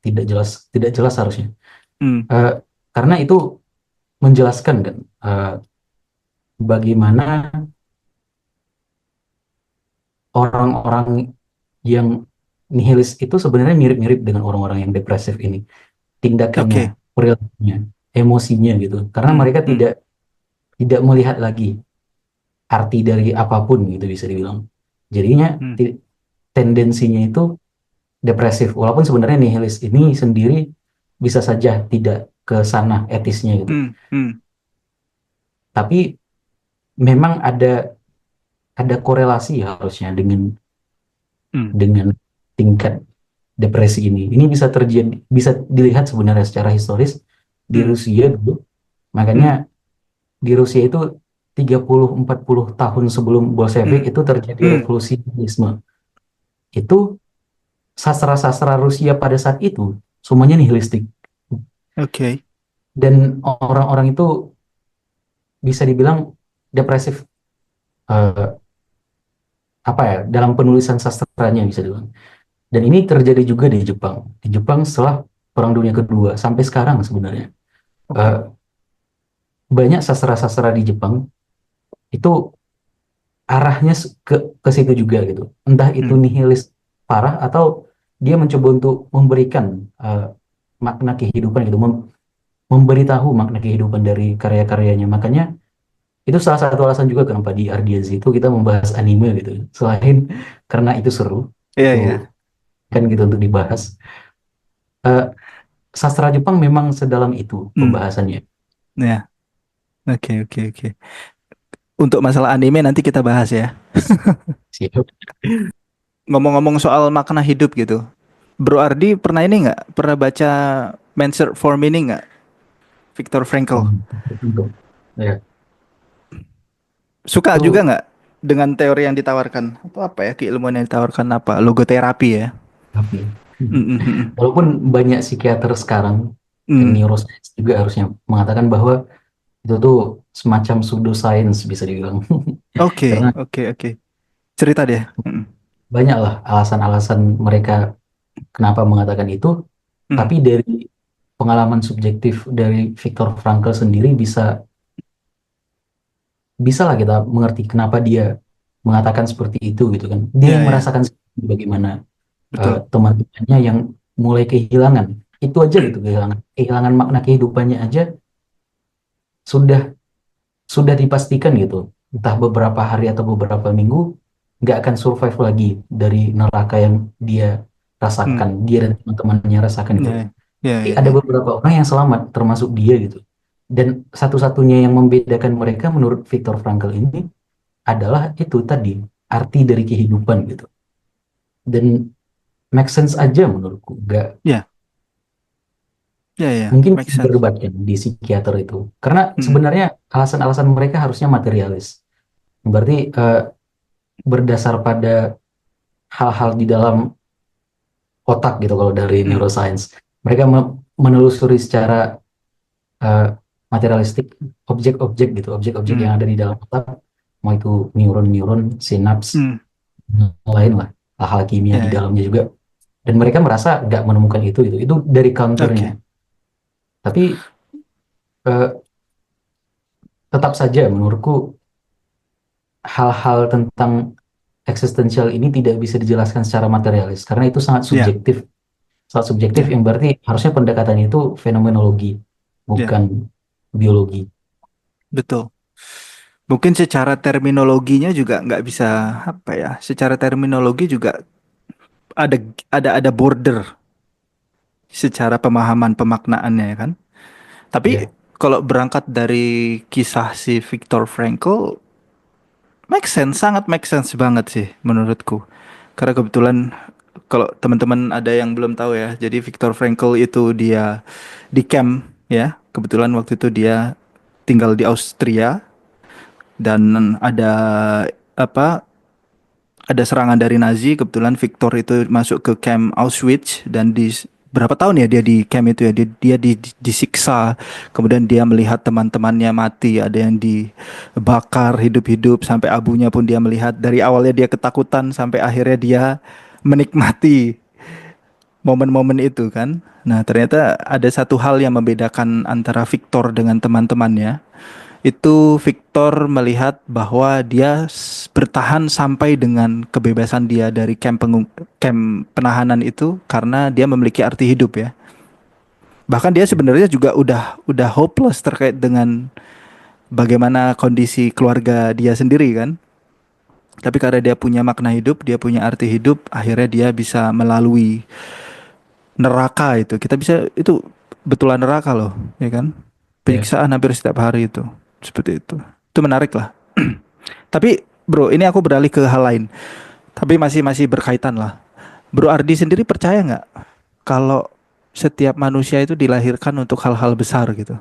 [SPEAKER 1] tidak jelas harusnya.
[SPEAKER 2] Mhm.
[SPEAKER 1] Eh, karena itu menjelaskan kan bagaimana orang-orang yang nihilis itu sebenarnya mirip-mirip dengan orang-orang yang depresif ini. Tindakannya,
[SPEAKER 2] Oke.
[SPEAKER 1] perilakunya, emosinya gitu. Karena
[SPEAKER 2] Mhm.
[SPEAKER 1] mereka
[SPEAKER 2] Mhm.
[SPEAKER 1] tidak tidak melihat lagi arti dari apapun gitu bisa dibilang. Jadinya
[SPEAKER 2] Mhm.
[SPEAKER 1] ti- tendensinya itu depresif. Walaupun sebenarnya nihilis ini sendiri bisa saja tidak ke sana etisnya gitu.
[SPEAKER 2] Mhm. Mhm.
[SPEAKER 1] Tapi memang ada korelasi harusnya dengan
[SPEAKER 2] Mhm.
[SPEAKER 1] dengan tingkat depresi ini. Ini bisa terjadi, bisa dilihat sebenarnya secara historis di
[SPEAKER 2] Mhm.
[SPEAKER 1] Rusia dulu. Makanya
[SPEAKER 2] Mhm.
[SPEAKER 1] di Rusia itu 30-40 tahun sebelum Bolshevik
[SPEAKER 2] Mhm.
[SPEAKER 1] itu terjadi
[SPEAKER 2] Mhm.
[SPEAKER 1] revolusi komunisme. Itu sastra-sastra Rusia pada saat itu semuanya nihilistik.
[SPEAKER 2] Oke.
[SPEAKER 1] Dan orang-orang itu bisa dibilang depresif, eh, apa ya, dalam penulisan sastranya bisa dibilang. Dan ini terjadi juga di Jepang. Di Jepang setelah Perang Dunia Kedua sampai sekarang sebenarnya. Eh,
[SPEAKER 2] Oke.
[SPEAKER 1] banyak sastra-sastra di Jepang itu arahnya ke situ juga gitu. Entah itu
[SPEAKER 2] Mhm.
[SPEAKER 1] nihilis parah atau dia mencoba untuk memberikan eh, makna kehidupan gitu, memberitahu makna kehidupan dari karya-karyanya. Makanya itu salah satu alasan juga kenapa di Ardiazi itu kita membahas anime gitu. Selain karena itu seru,
[SPEAKER 2] Iya,
[SPEAKER 1] itu
[SPEAKER 2] iya.
[SPEAKER 1] kan gitu untuk dibahas. Eh, sastra Jepang memang sedalam itu
[SPEAKER 2] Mhm.
[SPEAKER 1] pembahasannya.
[SPEAKER 2] Ya. Oke, oke, oke. Untuk masalah anime nanti kita bahas ya.
[SPEAKER 1] Siap.
[SPEAKER 2] Ngomong-ngomong soal makna hidup gitu. Bro Ardi pernah ini nggak? Pernah baca Man's Search for Meaning nggak? Viktor Frankl.
[SPEAKER 1] Untuk ya
[SPEAKER 2] Suka juga
[SPEAKER 1] itu
[SPEAKER 2] nggak dengan teori yang ditawarkan? Atau apa ya keilmuan yang ditawarkan apa? Logoterapi ya.
[SPEAKER 1] tapi
[SPEAKER 2] Mm-mm.
[SPEAKER 1] walaupun banyak psikiater sekarang dan
[SPEAKER 2] Mm.
[SPEAKER 1] neuroscience juga harusnya mengatakan bahwa itu tuh semacam pseudoscience bisa dibilang.
[SPEAKER 2] Oke,
[SPEAKER 1] Karena
[SPEAKER 2] oke, oke. Cerita deh. Mm.
[SPEAKER 1] banyaklah alasan-alasan mereka kenapa mengatakan itu,
[SPEAKER 2] Mm.
[SPEAKER 1] tapi dari pengalaman subjektif dari Viktor Frankl sendiri bisa lah kita mengerti kenapa dia mengatakan seperti itu gitu kan. Dia
[SPEAKER 2] Ya,
[SPEAKER 1] yang
[SPEAKER 2] ya,
[SPEAKER 1] merasakan sendiri bagaimana
[SPEAKER 2] betul.
[SPEAKER 1] teman-temannya yang mulai kehilangan. Itu aja gitu, kehilangan makna kehidupannya aja sudah sudah dipastikan gitu. Entah beberapa hari atau beberapa minggu nggak akan survive lagi dari neraka yang dia rasakan,
[SPEAKER 2] Mm.
[SPEAKER 1] dia dan teman-temannya rasakan itu.
[SPEAKER 2] Ya, ya,
[SPEAKER 1] Tapi
[SPEAKER 2] ya,
[SPEAKER 1] ada
[SPEAKER 2] ya.
[SPEAKER 1] beberapa orang yang selamat, termasuk dia gitu. Dan satu-satunya yang membedakan mereka menurut Viktor Frankl ini adalah itu tadi. arti dari kehidupan gitu. Dan make sense aja menurutku. Nggak,
[SPEAKER 2] Ya, ya, ya,
[SPEAKER 1] mungkin
[SPEAKER 2] make sense.
[SPEAKER 1] berdebat kan di psikiater itu. Karena
[SPEAKER 2] Hmm,
[SPEAKER 1] sebenarnya alasan-alasan mereka harusnya materialis. Berarti berdasar pada hal-hal di dalam otak gitu kalau dari
[SPEAKER 2] hmm,
[SPEAKER 1] neuroscience. Mereka menelusuri secara eh, materialistik objek-objek gitu, objek-objek
[SPEAKER 2] hmm,
[SPEAKER 1] yang ada di dalam otak, mau itu neuron-neuron, sinaps,
[SPEAKER 2] hmm.
[SPEAKER 1] lain lah, hal-hal kimia
[SPEAKER 2] Ya,
[SPEAKER 1] di
[SPEAKER 2] ya.
[SPEAKER 1] dalamnya juga. Dan mereka merasa nggak menemukan itu gitu. Itu dari counternya.
[SPEAKER 2] Oke.
[SPEAKER 1] Tapi eh, tetap saja menurutku hal-hal tentang eksistensial ini tidak bisa dijelaskan secara materialis karena itu
[SPEAKER 2] Ya,
[SPEAKER 1] sangat subjektif
[SPEAKER 2] ya,
[SPEAKER 1] yang berarti harusnya pendekatannya itu fenomenologi
[SPEAKER 2] ya,
[SPEAKER 1] bukan biologi.
[SPEAKER 2] betul. Mungkin secara terminologinya juga nggak bisa apa ya? Secara terminologi juga ada ada border secara pemahaman pemaknaannya ya kan. Tapi
[SPEAKER 1] Ya,
[SPEAKER 2] kalau berangkat dari kisah si Viktor Frankl, make sense, sangat make sense banget sih menurutku. Karena kebetulan kalau teman-teman ada yang belum tahu ya, jadi Viktor Frankl itu dia di camp ya. Kebetulan waktu itu dia tinggal di Austria dan ada apa ada serangan dari Nazi. Kebetulan Viktor itu masuk ke camp Auschwitz dan di berapa tahun ya dia di camp itu ya dia disiksa, kemudian dia melihat teman-temannya mati, ada yang dibakar hidup-hidup sampai abunya pun dia melihat. Dari awalnya dia ketakutan sampai akhirnya dia menikmati momen-momen itu kan. Nah, ternyata ada satu hal yang membedakan antara Victor dengan teman-temannya. Itu Victor melihat bahwa dia bertahan sampai dengan kebebasan dia dari camp penahanan itu karena dia memiliki arti hidup ya. Bahkan dia
[SPEAKER 1] ya,
[SPEAKER 2] sebenarnya juga udah hopeless terkait dengan bagaimana kondisi keluarga dia sendiri kan. Tapi karena dia punya makna hidup, dia punya arti hidup, akhirnya dia bisa melalui neraka itu. Kita bisa itu betulan neraka loh, ya kan?
[SPEAKER 1] ya.
[SPEAKER 2] Penyiksaan hampir setiap hari itu. Seperti itu. Itu menarik lah. Tapi bro, ini aku beralih ke hal lain. Tapi masih masih berkaitan lah. Bro Ardi sendiri percaya nggak kalau setiap manusia itu dilahirkan untuk hal-hal besar gitu?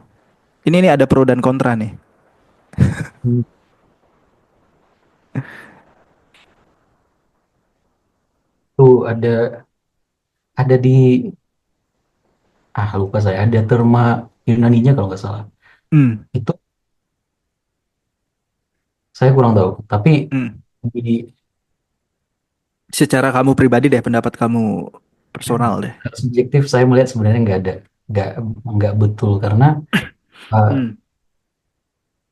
[SPEAKER 2] Ini ada pro dan kontra nih.
[SPEAKER 1] Hmm. Tuh ada di lupa saya ada terma Yunaninya kalau nggak salah.
[SPEAKER 2] Hmm,
[SPEAKER 1] Itu saya kurang tahu. Tapi
[SPEAKER 2] hmm.
[SPEAKER 1] di
[SPEAKER 2] Secara kamu pribadi deh, pendapat kamu personal deh.
[SPEAKER 1] subjektif saya melihat sebenarnya nggak nggak betul karena uh,
[SPEAKER 2] Hmm,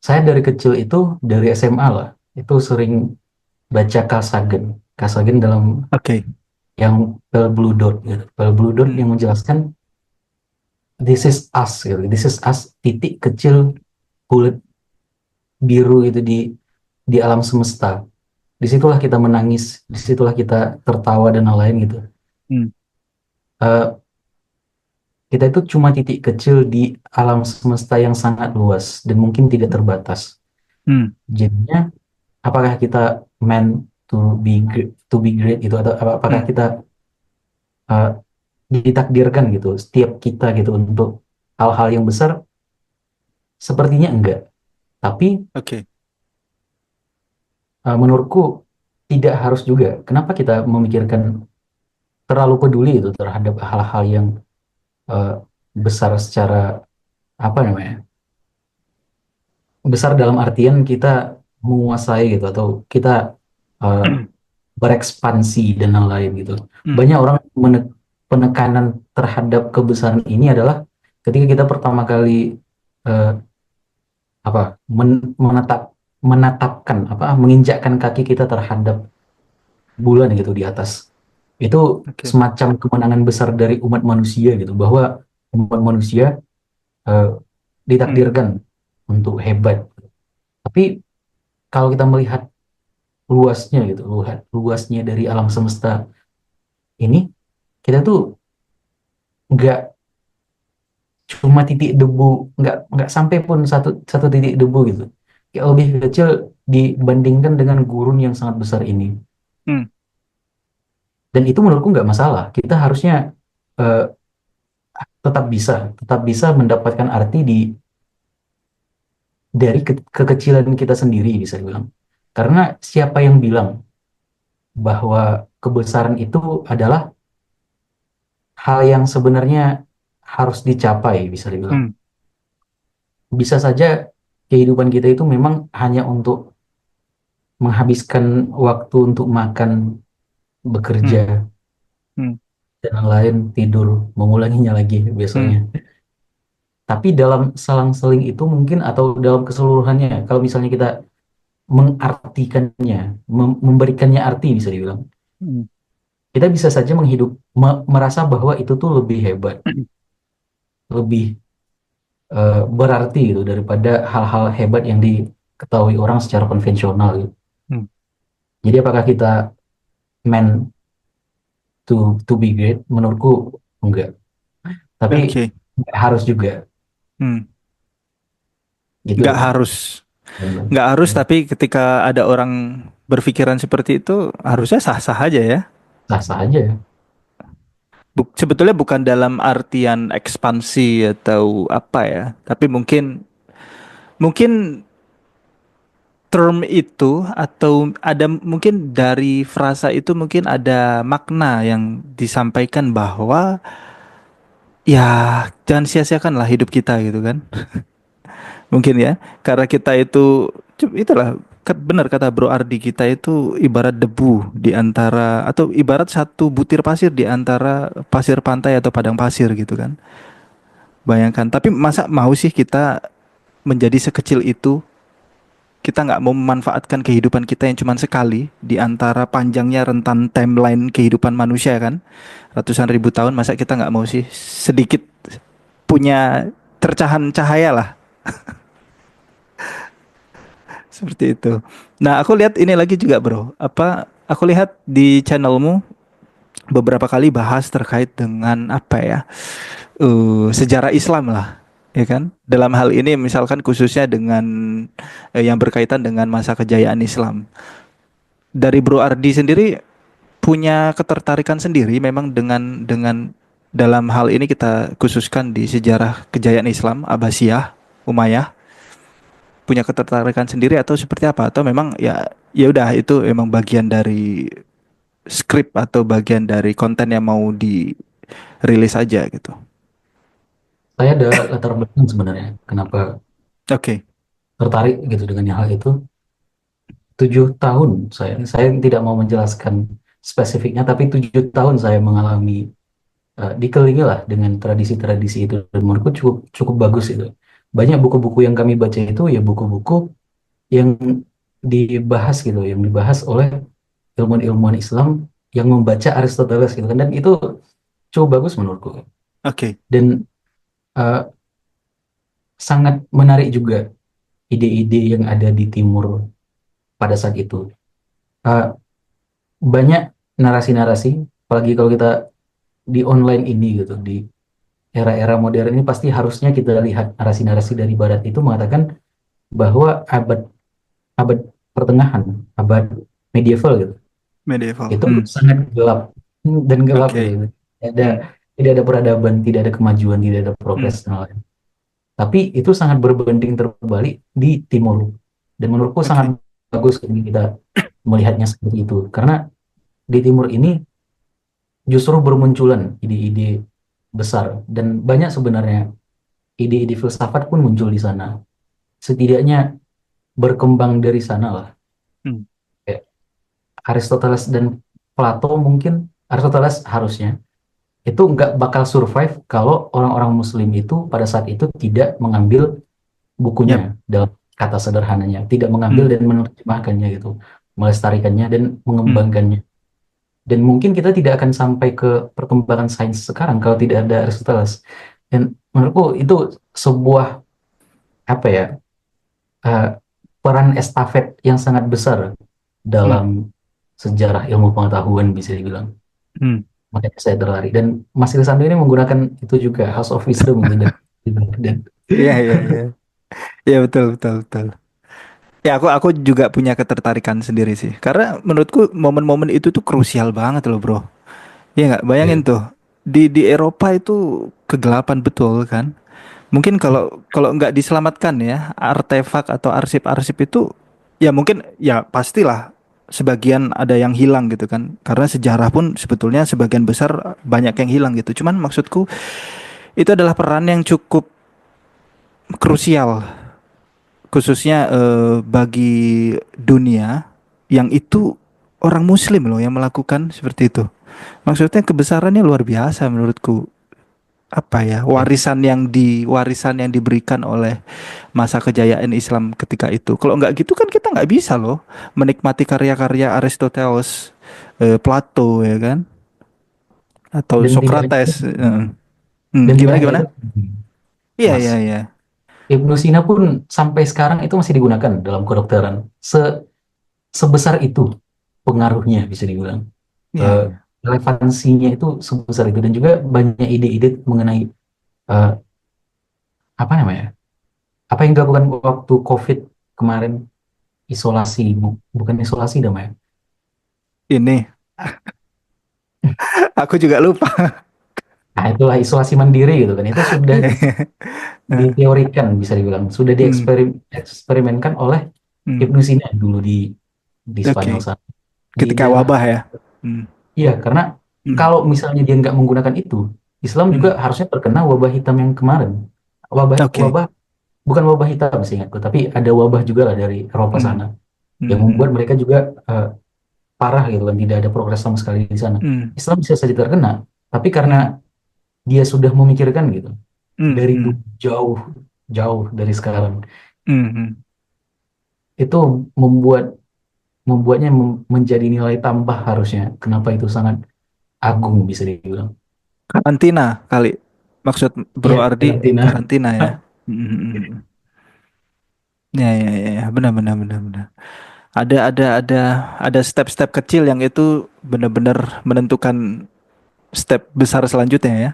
[SPEAKER 1] saya dari kecil itu dari SMA lah itu sering baca Carl Sagan. Carl Sagan dalam
[SPEAKER 2] oke.
[SPEAKER 1] yang Pale Blue Dot gitu. Pale Blue Dot
[SPEAKER 2] Hmm,
[SPEAKER 1] yang menjelaskan this is us gitu. This is us titik kecil bulat biru itu di alam semesta. Disitulah kita menangis, disitulah kita tertawa dan lain-lain gitu.
[SPEAKER 2] hmm,
[SPEAKER 1] Eh, kita itu cuma titik kecil di alam semesta yang sangat luas dan mungkin tidak terbatas.
[SPEAKER 2] hmm,
[SPEAKER 1] Jadinya, apakah kita meant to be great gitu atau apakah
[SPEAKER 2] hmm.
[SPEAKER 1] kita eh, ditakdirkan gitu setiap kita gitu untuk hal-hal yang besar? Sepertinya enggak. Tapi
[SPEAKER 2] Oke.
[SPEAKER 1] menurutku tidak harus juga. Kenapa kita memikirkan terlalu peduli itu terhadap hal-hal yang eh, besar secara apa namanya? Besar dalam artian kita menguasai gitu atau kita eh, berekspansi dan lain-lain gitu.
[SPEAKER 2] Hmm,
[SPEAKER 1] Banyak orang penekanan terhadap kebesaran ini adalah ketika kita pertama kali eh, apa menatapkan apa menginjakkan kaki kita terhadap bulan gitu di atas. Itu
[SPEAKER 2] oke.
[SPEAKER 1] semacam kemenangan besar dari umat manusia gitu bahwa umat manusia eh,
[SPEAKER 2] Hmm,
[SPEAKER 1] ditakdirkan untuk hebat. Tapi kalau kita melihat luasnya gitu, luasnya dari alam semesta ini, kita tuh nggak cuma titik debu, nggak sampai pun satu satu titik debu gitu. lebih kecil dibandingkan dengan gurun yang sangat besar ini.
[SPEAKER 2] Hmm.
[SPEAKER 1] Dan itu menurutku nggak masalah. Kita harusnya eh, tetap bisa mendapatkan arti dari kekecilan kita sendiri, bisa dibilang. Karena siapa yang bilang bahwa kebesaran itu adalah hal yang sebenarnya harus dicapai, bisa dibilang.
[SPEAKER 2] Hmm.
[SPEAKER 1] Bisa saja kehidupan kita itu memang hanya untuk menghabiskan waktu untuk makan,
[SPEAKER 2] Hmm.
[SPEAKER 1] bekerja,
[SPEAKER 2] Hmm.
[SPEAKER 1] dan lain-lain, tidur, mengulanginya lagi
[SPEAKER 2] Hmm.
[SPEAKER 1] besoknya. Tapi dalam selang-seling itu mungkin atau dalam keseluruhannya, kalau misalnya kita mengartikannya, memberikannya arti bisa dibilang,
[SPEAKER 2] Hmm.
[SPEAKER 1] kita bisa saja merasa bahwa itu tuh lebih hebat, lebih berarti gitu daripada hal-hal hebat yang diketahui orang secara konvensional gitu.
[SPEAKER 2] Hmm.
[SPEAKER 1] Jadi apakah kita meant to be great? Menurutku enggak. Tapi
[SPEAKER 2] Oke.
[SPEAKER 1] nggak harus juga
[SPEAKER 2] Hmm.
[SPEAKER 1] gitu.
[SPEAKER 2] Nggak harus, nggak harus, tapi ketika ada orang berpikiran seperti itu, harusnya sah-sah aja ya.
[SPEAKER 1] Sah-sah aja ya.
[SPEAKER 2] Sebetulnya bukan dalam artian ekspansi atau apa ya, tapi mungkin mungkin term itu atau ada mungkin dari frasa itu mungkin ada makna yang disampaikan bahwa ya jangan sia-siakanlah hidup kita gitu kan. Mungkin ya, karena kita itu itulah benar kata Bro Ardi, kita itu ibarat debu di antara atau ibarat satu butir pasir di antara pasir pantai atau padang pasir gitu kan. Bayangkan, tapi masa mau sih kita menjadi sekecil itu? Kita nggak mau memanfaatkan kehidupan kita yang cuma sekali di antara panjangnya rentan timeline kehidupan manusia kan, ratusan ribu tahun. Masa kita nggak mau sih sedikit punya tercahan cahaya lah, seperti itu. Nah, aku lihat ini lagi juga bro, apa aku lihat di channelmu beberapa kali bahas terkait dengan apa ya, sejarah Islam lah, ya kan? Dalam hal ini misalkan khususnya dengan yang berkaitan dengan masa kejayaan Islam. Dari Bro Ardi sendiri punya ketertarikan sendiri memang dengan dalam hal ini kita khususkan di sejarah kejayaan Islam Abbasiyah, Umayyah, punya ketertarikan sendiri atau seperti apa? Atau memang ya ya udah itu memang bagian dari skrip atau bagian dari konten yang mau dirilis aja gitu.
[SPEAKER 1] Saya ada latar belakang sebenarnya. Kenapa
[SPEAKER 2] Oke.
[SPEAKER 1] tertarik gitu dengan hal itu? 7 tahun saya tidak mau menjelaskan spesifiknya, tapi 7 tahun saya mengalami dikelilingi lah dengan tradisi-tradisi itu, dan menurutku cukup cukup bagus itu. Banyak buku-buku yang kami baca itu ya buku-buku yang dibahas oleh ilmuwan-ilmuwan Islam yang membaca Aristoteles gitu kan, dan itu cukup bagus menurutku.
[SPEAKER 2] Oke.
[SPEAKER 1] Dan eh, sangat menarik juga ide-ide yang ada di Timur pada saat itu. Eh, Banyak narasi-narasi, apalagi kalau kita di online ini gitu, di era-era modern ini pasti harusnya kita lihat narasi-narasi dari Barat itu mengatakan bahwa abad abad pertengahan, abad medieval gitu,
[SPEAKER 2] Medieval.
[SPEAKER 1] itu
[SPEAKER 2] Hmm.
[SPEAKER 1] sangat gelap dan gelap gitu.
[SPEAKER 2] Oke.
[SPEAKER 1] Tidak ada
[SPEAKER 2] Hmm.
[SPEAKER 1] tidak ada peradaban, tidak ada kemajuan, tidak ada
[SPEAKER 2] Hmm.
[SPEAKER 1] progres dan lain. Tapi itu sangat berbanding terbalik di Timur. Dan menurutku sangat
[SPEAKER 2] Oke.
[SPEAKER 1] bagus ini kita melihatnya seperti itu. Karena di Timur ini justru bermunculan ide-ide besar. Dan banyak sebenarnya ide-ide filsafat pun muncul di sana. Setidaknya berkembang dari sana lah.
[SPEAKER 2] Hmm.
[SPEAKER 1] Kayak Aristoteles dan Plato mungkin, Aristoteles harusnya, itu nggak bakal survive kalau orang-orang Muslim itu pada saat itu tidak mengambil bukunya,
[SPEAKER 2] Yap.
[SPEAKER 1] dalam kata sederhananya, tidak mengambil
[SPEAKER 2] Hmm.
[SPEAKER 1] dan menerjemahkannya gitu, melestarikannya dan
[SPEAKER 2] Hmm.
[SPEAKER 1] mengembangkannya. Dan mungkin kita tidak akan sampai ke perkembangan sains sekarang kalau tidak ada Aristoteles. Dan menurutku itu sebuah apa ya, eh, peran estafet yang sangat besar
[SPEAKER 2] Hmm.
[SPEAKER 1] dalam sejarah ilmu pengetahuan bisa dibilang.
[SPEAKER 2] Hmm.
[SPEAKER 1] Makanya saya tertarik, dan Mas Ilsando ini menggunakan itu juga House of Wisdom gitu, dan
[SPEAKER 2] Iya, iya, iya. Iya, betul, betul, betul. Ya aku juga punya ketertarikan sendiri sih. Karena menurutku momen-momen itu tuh krusial banget loh, Bro. Iya nggak? Bayangin
[SPEAKER 1] Ya.
[SPEAKER 2] tuh di Eropa itu kegelapan betul kan. Mungkin kalau kalau nggak diselamatkan ya artefak atau arsip-arsip itu ya mungkin ya pastilah sebagian ada yang hilang gitu kan. Karena sejarah pun sebetulnya sebagian besar banyak yang hilang gitu. Cuman maksudku itu adalah peran yang cukup krusial khususnya bagi dunia yang itu orang muslim loh yang melakukan seperti itu. Maksudnya kebesarannya luar biasa menurutku. Apa ya,
[SPEAKER 1] Ya.
[SPEAKER 2] warisan yang diberikan oleh masa kejayaan Islam ketika itu. Kalau nggak gitu kan kita nggak bisa loh menikmati karya-karya Aristoteles, Plato ya kan, atau
[SPEAKER 1] Dan tidak hanya
[SPEAKER 2] Socrates.
[SPEAKER 1] itu, dan tidak
[SPEAKER 2] Gimana
[SPEAKER 1] hanya
[SPEAKER 2] gimana?
[SPEAKER 1] itu,
[SPEAKER 2] Iya
[SPEAKER 1] Mas.
[SPEAKER 2] iya iya.
[SPEAKER 1] Ibnu Sina pun sampai sekarang itu masih digunakan dalam kedokteran. Sebesar itu pengaruhnya bisa dibilang.
[SPEAKER 2] Iya
[SPEAKER 1] Eh,
[SPEAKER 2] iya.
[SPEAKER 1] Relevansinya itu sebesar itu dan juga banyak ide-ide mengenai eh, apa namanya? Apa yang dilakukan waktu COVID kemarin, isolasi, bukan isolasi namanya.
[SPEAKER 2] Ini aku juga lupa.
[SPEAKER 1] Nah, itulah isolasi mandiri gitu kan. Itu sudah
[SPEAKER 2] Nah,
[SPEAKER 1] diteorikan bisa dibilang, sudah
[SPEAKER 2] hmm,
[SPEAKER 1] dieksperimenkan oleh
[SPEAKER 2] hmm.
[SPEAKER 1] Ibnu Sina dulu di Spanyol
[SPEAKER 2] Oke.
[SPEAKER 1] sana. Di
[SPEAKER 2] Ketika
[SPEAKER 1] daerah.
[SPEAKER 2] wabah ya. Hmm,
[SPEAKER 1] Iya, karena
[SPEAKER 2] hmm,
[SPEAKER 1] kalau misalnya dia nggak menggunakan itu, Islam juga
[SPEAKER 2] hmm.
[SPEAKER 1] harusnya terkena wabah hitam yang kemarin. Wabah,
[SPEAKER 2] Oke.
[SPEAKER 1] wabah bukan wabah hitam seingatku, tapi ada wabah juga lah dari Eropa
[SPEAKER 2] Hmm,
[SPEAKER 1] sana
[SPEAKER 2] hmm,
[SPEAKER 1] yang
[SPEAKER 2] hmm,
[SPEAKER 1] membuat mereka juga eh, parah gitu kan, tidak ada progres sama sekali di sana.
[SPEAKER 2] hmm,
[SPEAKER 1] Islam bisa saja terkena, tapi karena
[SPEAKER 2] hmm,
[SPEAKER 1] dia sudah memikirkan gitu
[SPEAKER 2] hmm,
[SPEAKER 1] dari
[SPEAKER 2] hmm,
[SPEAKER 1] dulu, jauh jauh dari sekarang,
[SPEAKER 2] hmm, hmm.
[SPEAKER 1] itu membuat membuatnya menjadi nilai tambah harusnya. Kenapa itu sangat agung bisa dibilang.
[SPEAKER 2] Karantina kali. Maksud Bro
[SPEAKER 1] Iya,
[SPEAKER 2] Ardi
[SPEAKER 1] karantina.
[SPEAKER 2] karantina ya. Hmm, hmm, hmm, hmm. Ya, ya, ya, ya. Benar, benar, benar, benar. Ada step-step kecil yang itu benar-benar menentukan step besar selanjutnya ya.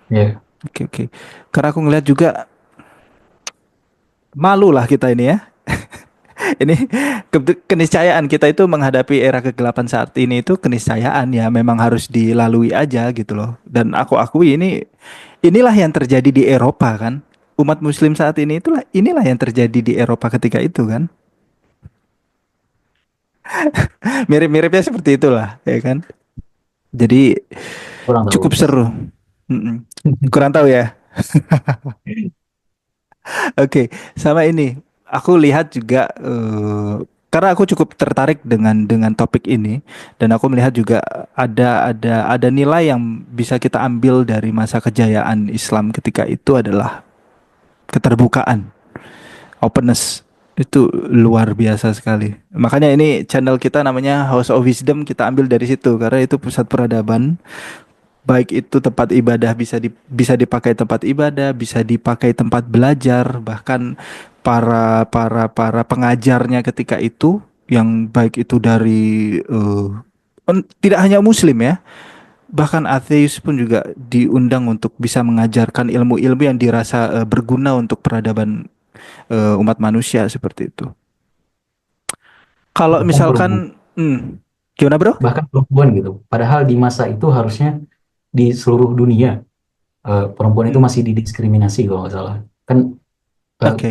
[SPEAKER 1] Ya,
[SPEAKER 2] Oke, oke. Karena aku ngelihat juga malu lah kita ini ya. Ini keniscayaan kita itu menghadapi era kegelapan saat ini itu keniscayaan ya memang harus dilalui aja gitu loh. Dan aku akui inilah yang terjadi di Eropa kan. Umat Muslim saat ini inilah yang terjadi di Eropa ketika itu kan. Mirip-miripnya seperti itulah ya kan. Jadi
[SPEAKER 1] kurang tahu
[SPEAKER 2] cukup
[SPEAKER 1] pasti.
[SPEAKER 2] seru. Mm-mm. Kurang tahu ya. Oke, sama ini. Aku lihat juga karena aku cukup tertarik dengan topik ini dan aku melihat juga ada nilai yang bisa kita ambil dari masa kejayaan Islam ketika itu adalah keterbukaan, openness. Itu luar biasa sekali. Makanya ini channel kita namanya House of Wisdom, kita ambil dari situ karena itu pusat peradaban. Baik itu tempat ibadah bisa dipakai tempat ibadah, bisa dipakai tempat belajar, bahkan para pengajarnya ketika itu yang baik itu dari tidak hanya muslim ya, bahkan ateis pun juga diundang untuk bisa mengajarkan ilmu-ilmu yang dirasa berguna untuk peradaban umat manusia seperti itu. Kalau
[SPEAKER 1] Bahkan perempuan,
[SPEAKER 2] misalkan gimana bro?
[SPEAKER 1] bahkan perempuan gitu. Padahal di masa itu harusnya di seluruh dunia perempuan itu
[SPEAKER 2] Hmm,
[SPEAKER 1] masih didiskriminasi kalau nggak salah. Kan eh,
[SPEAKER 2] oke.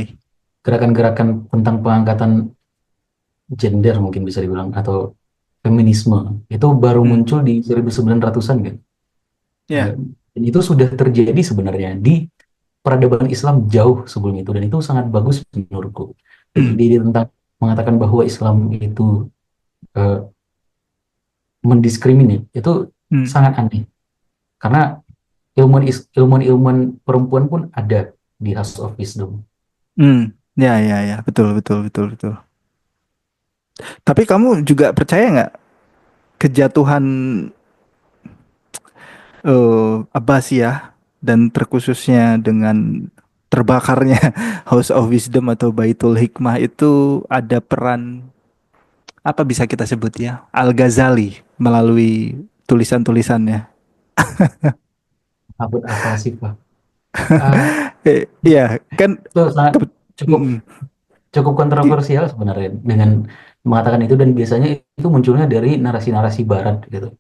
[SPEAKER 1] gerakan-gerakan tentang pengangkatan gender mungkin bisa dibilang atau feminisme itu baru
[SPEAKER 2] Hmm,
[SPEAKER 1] muncul di 1900-an kan. Eh,
[SPEAKER 2] ya.
[SPEAKER 1] dan itu sudah terjadi sebenarnya di peradaban Islam jauh sebelum itu dan itu sangat bagus menurutku.
[SPEAKER 2] Hmm,
[SPEAKER 1] Ide-ide tentang mengatakan bahwa Islam itu eh, mendiskriminasi itu
[SPEAKER 2] hmm,
[SPEAKER 1] sangat aneh karena ilmuwan-ilmuwan perempuan pun ada di House of Wisdom.
[SPEAKER 2] hmm. Ya, ya, ya, betul, betul, betul, betul. Tapi kamu juga percaya nggak kejatuhan Abbasiyah dan terkhususnya dengan terbakarnya House of Wisdom atau Baitul Hikmah itu ada peran apa bisa kita sebut ya Al-Ghazali melalui tulisan-tulisannya.
[SPEAKER 1] Abad al-Falasifah. Ah,
[SPEAKER 2] Iya kan
[SPEAKER 1] itu sangat
[SPEAKER 2] ke-
[SPEAKER 1] cukup
[SPEAKER 2] mm-mm.
[SPEAKER 1] cukup kontroversial sebenarnya dengan mengatakan itu, dan biasanya itu munculnya dari narasi-narasi Barat gitu.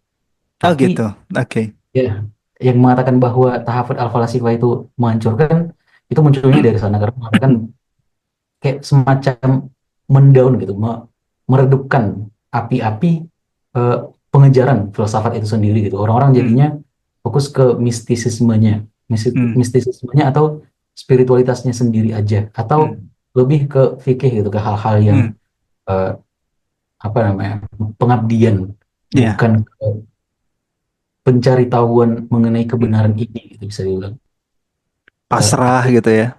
[SPEAKER 2] Oh
[SPEAKER 1] Tapi
[SPEAKER 2] gitu. Oke.
[SPEAKER 1] ya, yang mengatakan bahwa tahafut al-falasifah itu menghancurkan, itu munculnya dari sana karena mengatakan kayak semacam mendaun gitu, meredupkan api-api eh, pengejaran filsafat itu sendiri gitu. Orang-orang
[SPEAKER 2] Hmm.
[SPEAKER 1] jadinya fokus ke mistisismenya,
[SPEAKER 2] Hmm.
[SPEAKER 1] mistisismenya atau spiritualitasnya sendiri aja, atau
[SPEAKER 2] Hmm.
[SPEAKER 1] lebih ke fikih gitu, ke hal-hal yang
[SPEAKER 2] Hmm.
[SPEAKER 1] eh, apa namanya, pengabdian,
[SPEAKER 2] Iya.
[SPEAKER 1] bukan ke pencari tahuan mengenai
[SPEAKER 2] Hmm.
[SPEAKER 1] kebenaran ini gitu bisa dibilang.
[SPEAKER 2] Pasrah
[SPEAKER 1] Aku
[SPEAKER 2] gitu ya.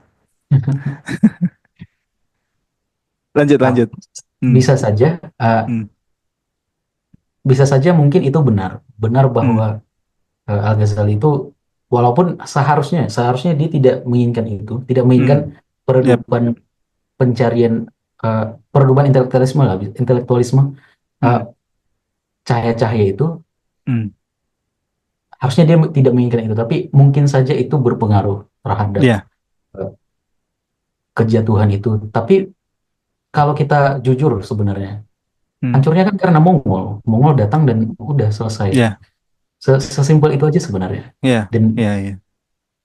[SPEAKER 2] Lanjut
[SPEAKER 1] aku
[SPEAKER 2] lanjut. Hmm.
[SPEAKER 1] bisa saja eh,
[SPEAKER 2] Hmm.
[SPEAKER 1] bisa saja mungkin itu benar
[SPEAKER 2] Hmm.
[SPEAKER 1] bahwa Al-Ghazali itu, walaupun seharusnya dia tidak menginginkan itu, tidak menginginkan
[SPEAKER 2] Hmm. Yap.
[SPEAKER 1] peredupan pencarian, eh, peredupan intelektualisme lah, intelektualisme, eh,
[SPEAKER 2] Hmm.
[SPEAKER 1] cahaya-cahaya itu,
[SPEAKER 2] Hmm.
[SPEAKER 1] harusnya dia tidak menginginkan itu, tapi mungkin saja itu berpengaruh terhadap
[SPEAKER 2] Iya.
[SPEAKER 1] eh, kejatuhan itu. Tapi kalau kita jujur sebenarnya,
[SPEAKER 2] Hmm.
[SPEAKER 1] hancurnya kan karena Mongol datang dan udah selesai.
[SPEAKER 2] Iya.
[SPEAKER 1] Sesimpel itu aja sebenarnya.
[SPEAKER 2] Iya.
[SPEAKER 1] Dan
[SPEAKER 2] Iya. Iya.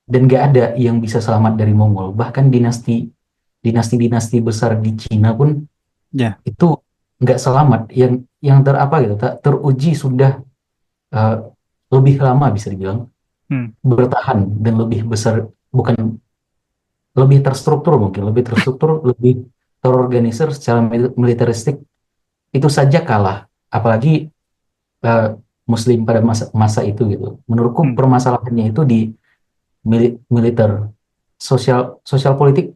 [SPEAKER 1] nggak ada yang bisa selamat dari Mongol. Bahkan dinasti-dinasti besar di Cina pun
[SPEAKER 2] Iya.
[SPEAKER 1] itu nggak selamat. Yang terapa gitu, teruji sudah eh, lebih lama bisa dibilang
[SPEAKER 2] Hmm.
[SPEAKER 1] bertahan dan lebih besar, bukan lebih terstruktur, mungkin lebih terstruktur, lebih terorganisir secara militeristik, itu saja kalah. Apalagi eh, Muslim pada masa itu gitu. Menurutku
[SPEAKER 2] Hmm.
[SPEAKER 1] permasalahannya itu di militer, sosial sosial politik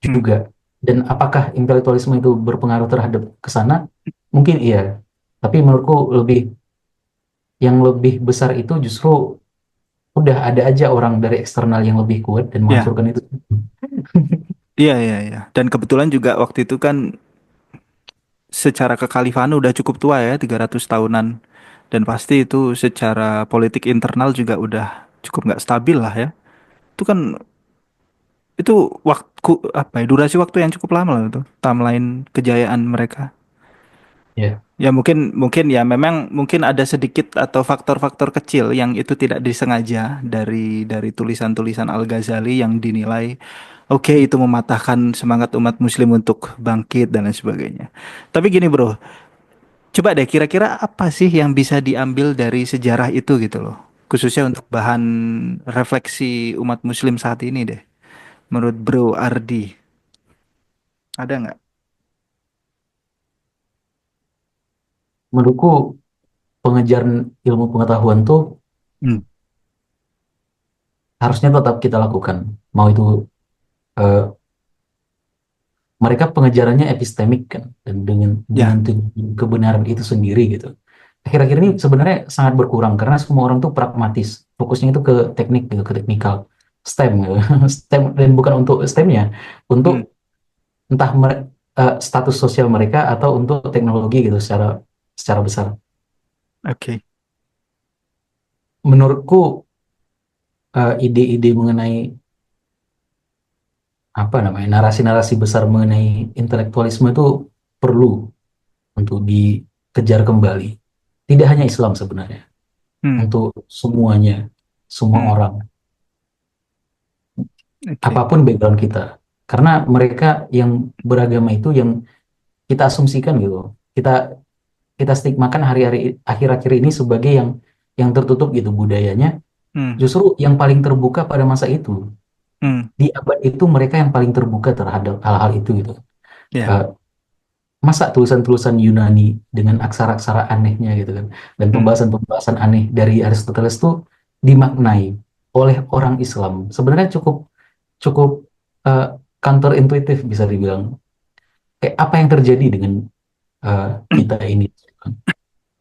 [SPEAKER 2] Hmm.
[SPEAKER 1] juga. Dan apakah intelektualisme itu berpengaruh terhadap ke sana? Mungkin iya. Tapi menurutku yang lebih besar itu justru udah ada aja orang dari eksternal yang lebih kuat dan
[SPEAKER 2] Iya.
[SPEAKER 1] menghancurkan itu.
[SPEAKER 2] Iya. Iya. Iya. Dan kebetulan juga waktu itu kan secara kekhalifahan udah cukup tua ya, 300 tahunan. Dan pasti itu secara politik internal juga udah cukup nggak stabil lah ya. Itu kan itu waktu apa ya, durasi waktu yang cukup lama lah itu timeline kejayaan mereka.
[SPEAKER 1] Ya,
[SPEAKER 2] Ya mungkin mungkin ya memang mungkin ada sedikit atau faktor-faktor kecil yang itu tidak disengaja dari tulisan-tulisan Al-Ghazali yang dinilai oke itu mematahkan semangat umat muslim untuk bangkit dan lain sebagainya. Tapi gini bro, coba deh kira-kira apa sih yang bisa diambil dari sejarah itu gitu loh. Khususnya untuk bahan refleksi umat muslim saat ini deh. Menurut Bro Ardi, ada nggak?
[SPEAKER 1] menurutku pengejaran ilmu pengetahuan tuh
[SPEAKER 2] Hmm.
[SPEAKER 1] harusnya tetap kita lakukan. Mau itu eh, mereka pengejarannya epistemik kan, dan dengan
[SPEAKER 2] Ya.
[SPEAKER 1] tujuan kebenaran itu sendiri gitu. Akhir-akhir ini
[SPEAKER 2] Hmm.
[SPEAKER 1] sebenarnya sangat berkurang karena semua orang tuh pragmatis, fokusnya itu ke teknik gitu, ke teknikal, STEM gitu. STEM, dan bukan untuk STEM-nya, untuk
[SPEAKER 2] Hmm.
[SPEAKER 1] entah status sosial mereka atau untuk teknologi gitu secara secara besar.
[SPEAKER 2] Oke.
[SPEAKER 1] Menurutku ide-ide mengenai apa namanya, narasi-narasi besar mengenai intelektualisme itu perlu untuk dikejar kembali. Tidak hanya Islam sebenarnya,
[SPEAKER 2] Hmm.
[SPEAKER 1] untuk semuanya, semua
[SPEAKER 2] Hmm.
[SPEAKER 1] orang,
[SPEAKER 2] Oke.
[SPEAKER 1] apapun background kita. Karena mereka yang beragama itu yang kita asumsikan gitu, kita kita stigmakan hari-hari akhir-akhir ini sebagai yang tertutup gitu budayanya.
[SPEAKER 2] Hmm.
[SPEAKER 1] Justru yang paling terbuka pada masa itu,
[SPEAKER 2] Hmm.
[SPEAKER 1] di abad itu mereka yang paling terbuka terhadap hal-hal itu gitu.
[SPEAKER 2] Ya.
[SPEAKER 1] Eh, Masa tulisan-tulisan Yunani dengan aksara-aksara anehnya gitu kan, dan
[SPEAKER 2] Hmm.
[SPEAKER 1] pembahasan-pembahasan aneh dari Aristoteles tuh dimaknai oleh orang Islam sebenarnya cukup cukup eh, counterintuitif bisa dibilang, kayak apa yang terjadi dengan eh, kita ini gitu kan.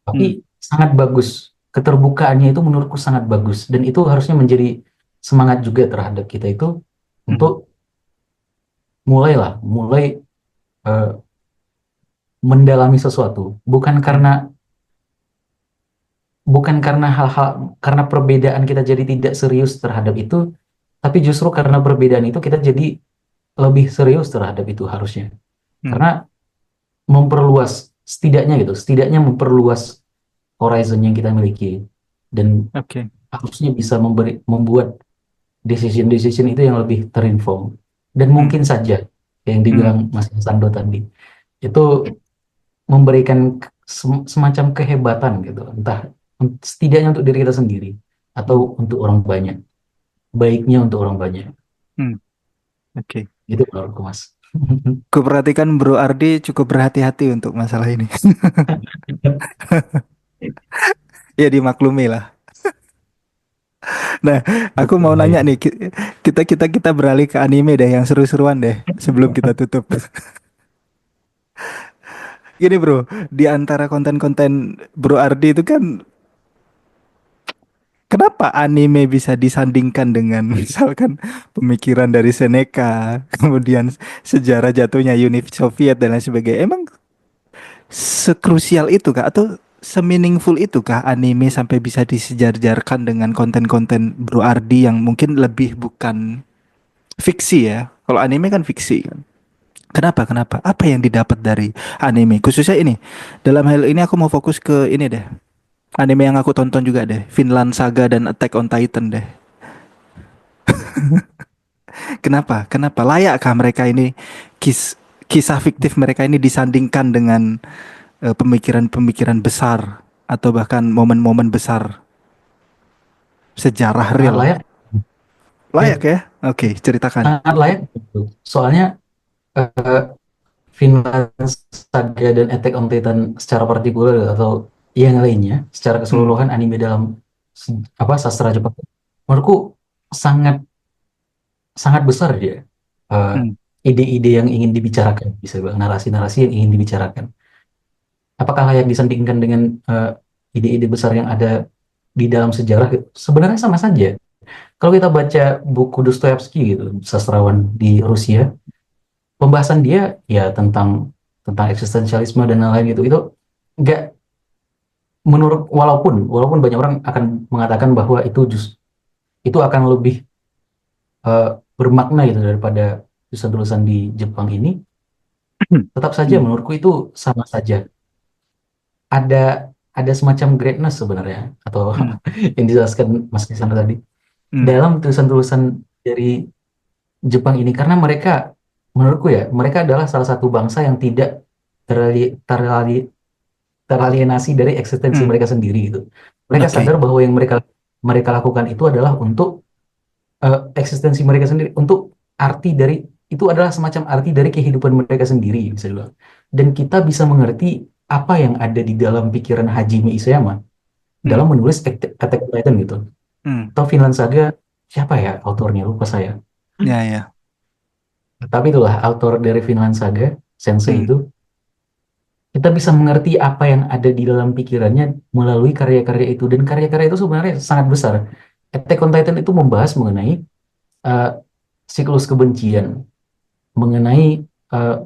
[SPEAKER 1] Tapi
[SPEAKER 2] Hmm.
[SPEAKER 1] sangat bagus, keterbukaannya itu menurutku sangat bagus, dan itu harusnya menjadi semangat juga terhadap kita itu
[SPEAKER 2] Hmm.
[SPEAKER 1] untuk mulai eh, mendalami sesuatu,
[SPEAKER 2] Hmm.
[SPEAKER 1] bukan karena hal-hal, karena perbedaan kita jadi tidak serius terhadap itu, tapi justru karena perbedaan itu kita jadi lebih serius terhadap itu harusnya.
[SPEAKER 2] Hmm.
[SPEAKER 1] karena memperluas setidaknya gitu, setidaknya memperluas horizon yang kita miliki dan
[SPEAKER 2] Oke.
[SPEAKER 1] harusnya bisa membuat decision-decision itu yang lebih terinform dan
[SPEAKER 2] Hmm.
[SPEAKER 1] mungkin saja yang
[SPEAKER 2] Hmm.
[SPEAKER 1] dibilang Mas Sando tadi itu memberikan semacam kehebatan gitu, entah setidaknya untuk diri kita sendiri atau
[SPEAKER 2] Hmm.
[SPEAKER 1] untuk orang banyak, baiknya untuk orang banyak.
[SPEAKER 2] Hmm. Oke.
[SPEAKER 1] Gitu menurutku Mas.
[SPEAKER 2] Kuperhatikan Bro Ardi cukup berhati-hati untuk masalah ini. Ya dimaklumi lah. Nah, aku
[SPEAKER 1] Betul
[SPEAKER 2] mau
[SPEAKER 1] lah
[SPEAKER 2] nanya
[SPEAKER 1] itu.
[SPEAKER 2] nih, kita beralih ke anime deh yang seru-seruan deh sebelum kita tutup. Gini bro, di antara konten-konten Bro Ardi itu kan, kenapa anime bisa disandingkan dengan misalkan pemikiran dari Seneca, kemudian sejarah jatuhnya Uni Soviet dan lain sebagainya? Emang sekrusial itu kah? Atau semeaningful itu kah anime sampai bisa disejar-jarkan dengan konten-konten Bro Ardi yang mungkin lebih bukan fiksi ya? Kalau anime kan fiksi kan. Kenapa? Kenapa? Apa yang didapat dari anime? Khususnya ini. Dalam hal ini aku mau fokus ke ini deh. Anime yang aku tonton juga deh. Vinland Saga dan Attack on Titan deh. Kenapa? Kenapa? Layakkah mereka ini kisah fiktif mereka ini disandingkan dengan pemikiran-pemikiran besar atau bahkan momen-momen besar sejarah
[SPEAKER 1] Sangat
[SPEAKER 2] real?
[SPEAKER 1] layak
[SPEAKER 2] Layak
[SPEAKER 1] ya,
[SPEAKER 2] ya? Oke, ceritakan.
[SPEAKER 1] sangat layak gitu. Soalnya eh, Vinland Saga dan Attack on Titan secara partikular atau yang lainnya secara
[SPEAKER 2] Hmm,
[SPEAKER 1] keseluruhan anime dalam apa sastra Jepang menurutku sangat sangat besar dia. Eh,
[SPEAKER 2] hmm,
[SPEAKER 1] ide-ide yang ingin dibicarakan bisa bilang narasi-narasi yang ingin dibicarakan apakah layak disandingkan dengan ide-ide besar yang ada di dalam sejarah sebenarnya sama saja kalau kita baca buku Dostoyevsky gitu sastrawan di Rusia pembahasan dia ya tentang eksistensialisme dan lain-lain gitu itu nggak menurut walaupun walaupun banyak orang akan mengatakan bahwa itu akan lebih eh, bermakna gitu daripada tulisan-tulisan di Jepang ini tetap saja
[SPEAKER 2] hmm,
[SPEAKER 1] menurutku itu sama saja ada ada semacam greatness sebenarnya atau
[SPEAKER 2] hmm,
[SPEAKER 1] yang dijelaskan Mas Kisana tadi
[SPEAKER 2] hmm,
[SPEAKER 1] dalam tulisan-tulisan dari Jepang ini karena mereka menurutku ya mereka adalah salah satu bangsa yang tidak terali, terali, teralienasi dari eksistensi
[SPEAKER 2] hmm.
[SPEAKER 1] mereka sendiri gitu. Mereka
[SPEAKER 2] Oke.
[SPEAKER 1] sadar bahwa yang mereka mereka lakukan itu adalah untuk eksistensi mereka sendiri, untuk arti dari itu adalah semacam arti dari kehidupan mereka sendiri bisa dibilang. Dan kita bisa mengerti apa yang ada di dalam pikiran Hajime Isayama
[SPEAKER 2] Hmm,
[SPEAKER 1] dalam menulis Attack on Titan gitu.
[SPEAKER 2] hmm.
[SPEAKER 1] Atau Vinland Saga, siapa ya autornya lupa saya.
[SPEAKER 2] Ya, ya.
[SPEAKER 1] Tapi itulah autor dari Vinland Saga, Sensei
[SPEAKER 2] Hmm,
[SPEAKER 1] itu. Kita bisa mengerti apa yang ada di dalam pikirannya melalui karya-karya itu. Dan karya-karya itu sebenarnya sangat besar. Attack on Titan itu membahas mengenai eh, siklus kebencian, mengenai eh,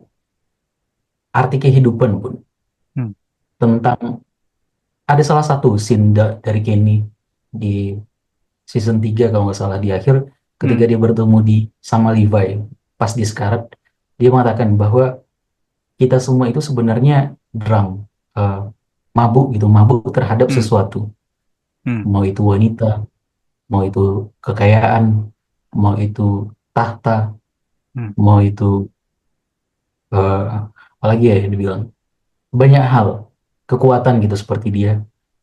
[SPEAKER 1] arti kehidupan pun.
[SPEAKER 2] hmm,
[SPEAKER 1] Tentang, ada salah satu scene dari Kenny di season 3 kalau nggak salah di akhir, ketika
[SPEAKER 2] hmm,
[SPEAKER 1] dia bertemu sama Levi, pas di Scarab, dia mengatakan bahwa kita semua itu sebenarnya drunk, eh, mabuk gitu, mabuk terhadap
[SPEAKER 2] hmm,
[SPEAKER 1] sesuatu.
[SPEAKER 2] hmm,
[SPEAKER 1] Mau itu wanita, mau itu kekayaan, mau itu tahta,
[SPEAKER 2] hmm,
[SPEAKER 1] mau itu apalagi ya yang dibilang banyak hal kekuatan gitu seperti dia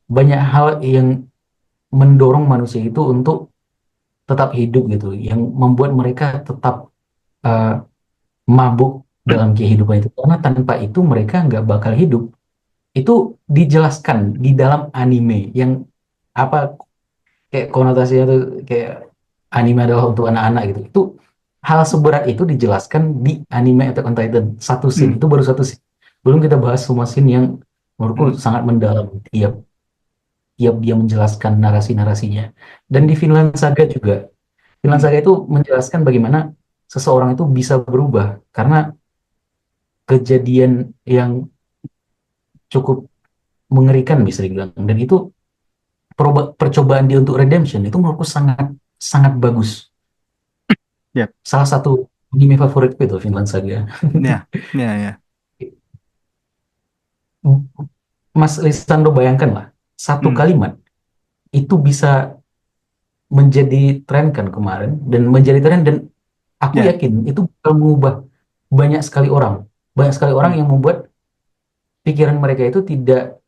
[SPEAKER 1] banyak hal yang mendorong manusia itu untuk tetap hidup gitu yang membuat mereka tetap eh, mabuk dalam kehidupan itu karena tanpa itu mereka nggak bakal hidup itu dijelaskan di dalam anime yang apa kayak konotasinya tuh kayak anime adalah untuk anak-anak gitu. Itu hal seberat itu dijelaskan di anime Attack on Titan. Satu scene,
[SPEAKER 2] hmm,
[SPEAKER 1] itu baru satu scene. Belum kita bahas semua scene yang menurutku
[SPEAKER 2] hmm,
[SPEAKER 1] sangat mendalam tiap tiap dia menjelaskan narasi-narasinya. Dan di Vinland Saga juga. Vinland
[SPEAKER 2] hmm,
[SPEAKER 1] Saga itu menjelaskan bagaimana seseorang itu bisa berubah karena kejadian yang cukup mengerikan bisa dibilang. Dan itu percobaan dia untuk redemption itu menurutku sangat sangat bagus.
[SPEAKER 2] ya,
[SPEAKER 1] Salah satu anime favoritku itu Vinland Saga.
[SPEAKER 2] ya, ya, ya.
[SPEAKER 1] Mas Lisandro bayangkan lah, satu
[SPEAKER 2] Hmm.
[SPEAKER 1] kalimat itu bisa menjadi tren kan kemarin, dan menjadi tren, dan aku
[SPEAKER 2] Ya.
[SPEAKER 1] yakin itu bakal mengubah banyak sekali orang, banyak sekali orang
[SPEAKER 2] Hmm.
[SPEAKER 1] yang membuat pikiran mereka itu tidak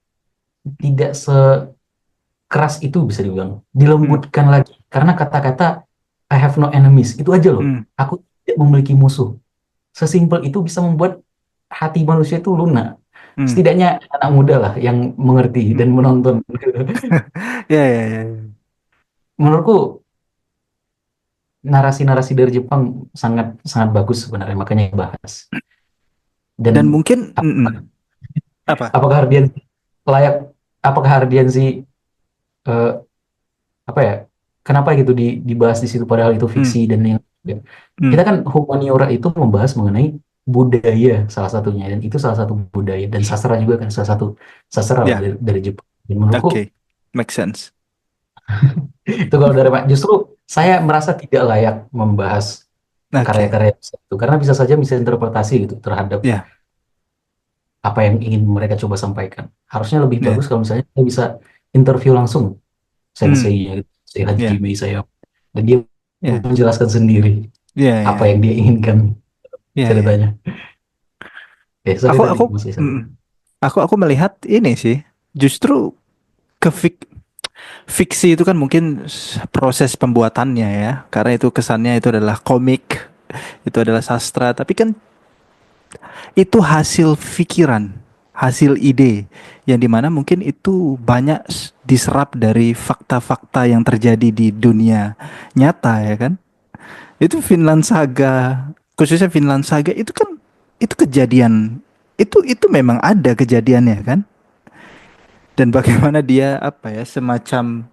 [SPEAKER 1] tidak sekeras itu, bisa dibilang
[SPEAKER 2] Hmm.
[SPEAKER 1] dilembutkan lagi, karena kata-kata I have no enemies itu aja loh,
[SPEAKER 2] Hmm.
[SPEAKER 1] aku tidak memiliki musuh, sesimpel itu bisa membuat hati manusia itu lunak.
[SPEAKER 2] Hmm.
[SPEAKER 1] Setidaknya anak muda lah yang mengerti
[SPEAKER 2] Hmm.
[SPEAKER 1] dan menonton.
[SPEAKER 2] Ya, ya, ya, ya.
[SPEAKER 1] Menurutku narasi-narasi dari Jepang sangat sangat bagus sebenarnya, makanya bahas.
[SPEAKER 2] Dan
[SPEAKER 1] Dan
[SPEAKER 2] mungkin apa?
[SPEAKER 1] apakah Ardian layak, apakah Ardian sih, eh, apa ya, kenapa gitu dibahas di situ padahal itu
[SPEAKER 2] Hmm.
[SPEAKER 1] fiksi dan yang ya.
[SPEAKER 2] Hmm.
[SPEAKER 1] Kita kan humaniora itu membahas mengenai budaya salah satunya, dan itu salah satu budaya, dan sastra juga kan salah satu sastra lah
[SPEAKER 2] Ya,
[SPEAKER 1] dari Jepang. Dan menurutku
[SPEAKER 2] oke. Make sense.
[SPEAKER 1] itu kalau dari justru saya merasa tidak layak membahas
[SPEAKER 2] Oke.
[SPEAKER 1] karya-karya itu, karena bisa saja misinterpretasi gitu terhadap
[SPEAKER 2] Ya,
[SPEAKER 1] apa yang ingin mereka coba sampaikan. Harusnya lebih bagus
[SPEAKER 2] ya.
[SPEAKER 1] kalau misalnya kita bisa interview langsung
[SPEAKER 2] Hmm.
[SPEAKER 1] sensei-nya, gitu, Sensei
[SPEAKER 2] Ya,
[SPEAKER 1] Hajime saya, dan dia
[SPEAKER 2] ya.
[SPEAKER 1] menjelaskan sendiri
[SPEAKER 2] Ya,
[SPEAKER 1] apa
[SPEAKER 2] ya.
[SPEAKER 1] yang dia inginkan
[SPEAKER 2] Ya, ya.
[SPEAKER 1] ceritanya. Sorry
[SPEAKER 2] Aku
[SPEAKER 1] tadi
[SPEAKER 2] aku
[SPEAKER 1] Mas Isan.
[SPEAKER 2] mm, aku melihat ini sih. Justru ke fiksi itu kan mungkin proses pembuatannya ya. Karena itu kesannya itu adalah komik, itu adalah sastra, tapi kan itu hasil pikiran, hasil ide yang dimana mungkin itu banyak diserap dari fakta-fakta yang terjadi di dunia nyata ya kan. Itu Vinland Saga, khususnya Vinland Saga itu kan itu kejadian, itu memang ada kejadiannya kan. Dan bagaimana dia apa ya, semacam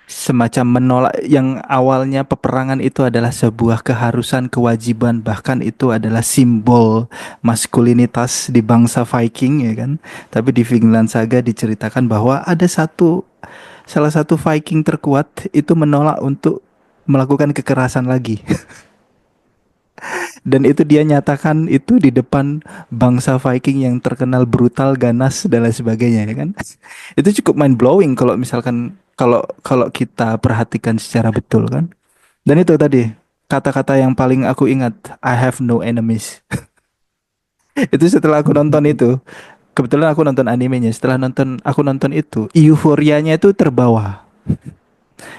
[SPEAKER 2] semacam menolak yang awalnya peperangan itu adalah sebuah keharusan, kewajiban, bahkan itu adalah simbol maskulinitas di bangsa Viking ya kan. Tapi di Vinland Saga diceritakan bahwa ada salah satu Viking terkuat itu menolak untuk melakukan kekerasan lagi. Dan itu dia nyatakan itu di depan bangsa Viking yang terkenal brutal, ganas dan lain sebagainya ya kan. Itu cukup mind blowing kalau misalkan kalau kalau kita perhatikan secara betul kan. Dan itu tadi kata-kata yang paling aku ingat, I have no enemies. Itu setelah aku nonton itu, kebetulan aku nonton animenya. Setelah aku nonton itu, euforianya itu terbawa.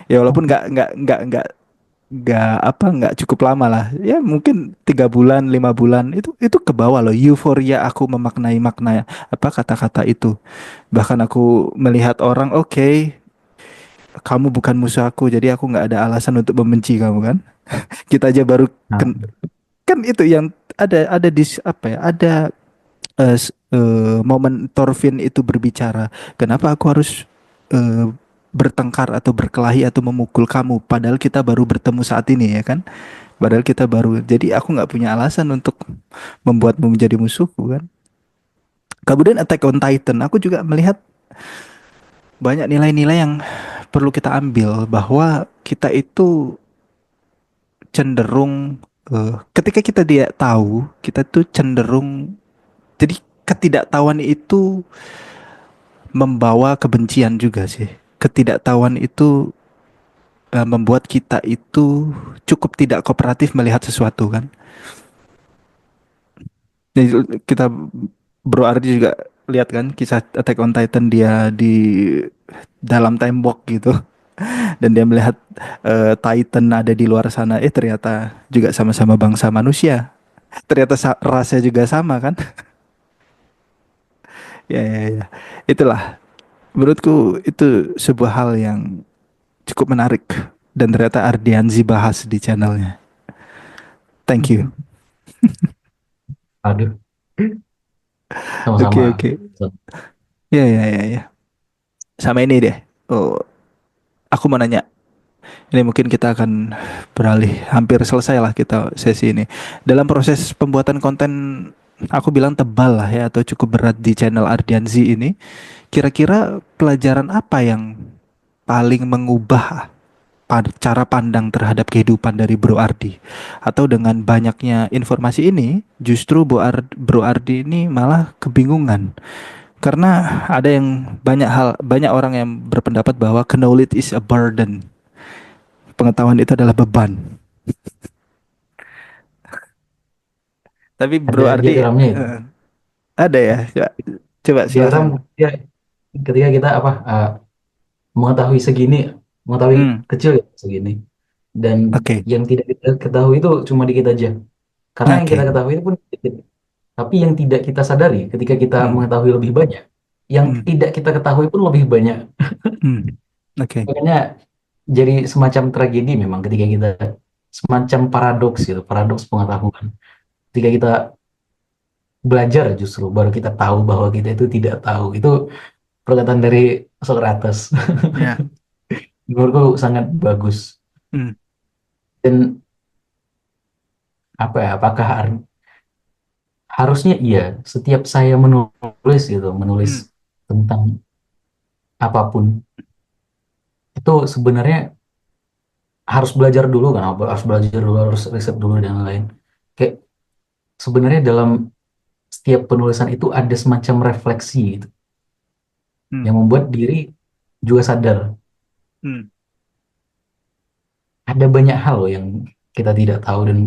[SPEAKER 2] Ya walaupun nggak cukup lama lah. Ya mungkin 3 bulan, 5 bulan itu ke bawah loh. Euforia aku memaknai makna apa kata-kata itu. Bahkan aku melihat orang, oke, kamu bukan musuh aku, jadi aku nggak ada alasan untuk membenci kamu kan. Kita aja baru
[SPEAKER 1] Nah,
[SPEAKER 2] kan itu yang ada di apa ya? Ada momen Thorfinn itu berbicara, kenapa aku harus eh, bertengkar atau berkelahi atau memukul kamu, padahal kita baru bertemu saat ini ya kan? Padahal kita baru, jadi aku nggak punya alasan untuk membuatmu menjadi musuhku kan. Kemudian Attack on Titan, aku juga melihat banyak nilai-nilai yang perlu kita ambil bahwa kita itu cenderung ketika kita tidak tahu, kita tuh cenderung jadi ketidaktahuan itu membawa kebencian juga sih. Ketidaktahuan itu membuat kita itu cukup tidak kooperatif melihat sesuatu kan. Jadi kita Bro Ardi juga lihat kan kisah Attack on Titan dia di dalam tembok gitu dan dia melihat Titan ada di luar sana ternyata juga sama-sama bangsa manusia. Ternyata rasnya juga sama kan. Ya, ya, ya. Itulah menurutku itu sebuah hal yang cukup menarik dan ternyata Ardianzi bahas di channelnya. Thank you.
[SPEAKER 1] aduh,
[SPEAKER 2] Oke,
[SPEAKER 1] sama-sama.
[SPEAKER 2] oke. Ya, ya, ya, ya. Sama ini deh. Oh, aku mau nanya. Ini mungkin kita akan beralih, hampir selesai lah kita sesi ini. Dalam proses pembuatan konten, aku bilang tebal lah ya, atau cukup berat di channel Ardianzi ini. Kira-kira pelajaran apa yang paling mengubah cara pandang terhadap kehidupan dari Bro Ardi. Atau dengan banyaknya informasi ini, justru Bro Ardi ini malah kebingungan. Karena ada yang banyak orang yang berpendapat bahwa knowledge is a burden. Pengetahuan itu adalah beban. Tapi Bro
[SPEAKER 1] Ada
[SPEAKER 2] Ardi
[SPEAKER 1] diagramnya itu.
[SPEAKER 2] ada ya. Coba
[SPEAKER 1] Diagram
[SPEAKER 2] silakan.
[SPEAKER 1] ya, ketika kita mengetahui segini, mengetahui
[SPEAKER 2] Hmm,
[SPEAKER 1] kecil ya segini, dan
[SPEAKER 2] oke.
[SPEAKER 1] yang tidak kita ketahui itu cuma dikit aja. Karena yang kita
[SPEAKER 2] Oke.
[SPEAKER 1] ketahui itu pun dikit. Tapi yang tidak kita sadari ketika kita
[SPEAKER 2] Hmm,
[SPEAKER 1] mengetahui lebih banyak, yang
[SPEAKER 2] hmm,
[SPEAKER 1] tidak kita ketahui pun lebih banyak.
[SPEAKER 2] hmm. Oke.
[SPEAKER 1] Makanya jadi semacam tragedi memang ketika kita semacam paradoks gitu, paradoks pengetahuan. Ketika kita belajar justru baru kita tahu bahwa kita itu tidak tahu. Itu perkataan dari Socrates.
[SPEAKER 2] Ya.
[SPEAKER 1] Menurutku sangat bagus.
[SPEAKER 2] Hmm,
[SPEAKER 1] Dan apa ya? Apakah harusnya iya setiap saya menulis gitu, menulis
[SPEAKER 2] hmm,
[SPEAKER 1] tentang apapun itu sebenarnya harus belajar dulu kan, harus belajar dulu, harus riset dulu dan lain-lain. Kayak sebenarnya dalam setiap penulisan itu ada semacam refleksi gitu,
[SPEAKER 2] hmm,
[SPEAKER 1] yang membuat diri juga sadar.
[SPEAKER 2] hmm,
[SPEAKER 1] Ada banyak hal loh yang kita tidak tahu dan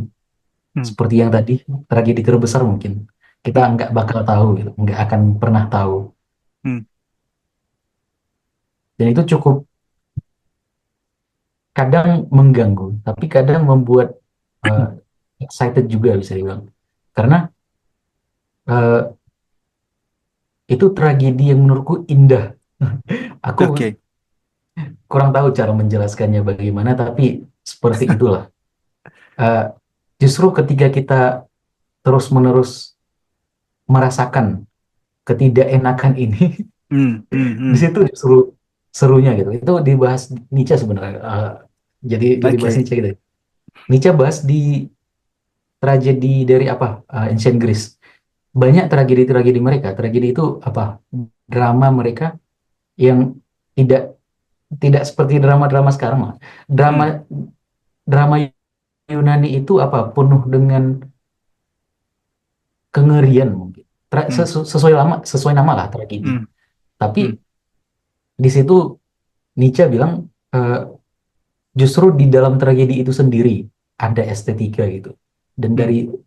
[SPEAKER 2] hmm,
[SPEAKER 1] seperti yang tadi tragedi terbesar mungkin kita
[SPEAKER 2] hmm,
[SPEAKER 1] nggak bakal tahu gitu, nggak akan pernah tahu.
[SPEAKER 2] hmm,
[SPEAKER 1] Dan itu cukup kadang mengganggu, tapi kadang membuat eh, excited juga bisa dibilang. Karena eh, itu tragedi yang menurutku indah. Aku
[SPEAKER 2] Oke.
[SPEAKER 1] kurang tahu cara menjelaskannya bagaimana, tapi seperti itulah. Eh, Justru ketika kita terus-menerus merasakan ketidakenakan ini,
[SPEAKER 2] Hmm, hmm,
[SPEAKER 1] di
[SPEAKER 2] hmm.
[SPEAKER 1] situ justru serunya gitu. Itu dibahas Nietzsche sebenarnya. Jadi bahas
[SPEAKER 2] Oke.
[SPEAKER 1] Nietzsche gitu. Nietzsche bahas di tragedi dari apa? Ancient Greece. Banyak tragedi-tragedi mereka. Tragedi itu apa? Drama mereka yang tidak tidak seperti drama-drama sekarang lah. Drama
[SPEAKER 2] Hmm,
[SPEAKER 1] drama Yunani itu apa? Penuh dengan kengerian mungkin.
[SPEAKER 2] hmm,
[SPEAKER 1] Sesuai nama lah tragedi.
[SPEAKER 2] hmm,
[SPEAKER 1] Tapi
[SPEAKER 2] hmm,
[SPEAKER 1] di situ Nietzsche bilang eh, justru di dalam tragedi itu sendiri ada estetika gitu. Dan
[SPEAKER 2] hmm,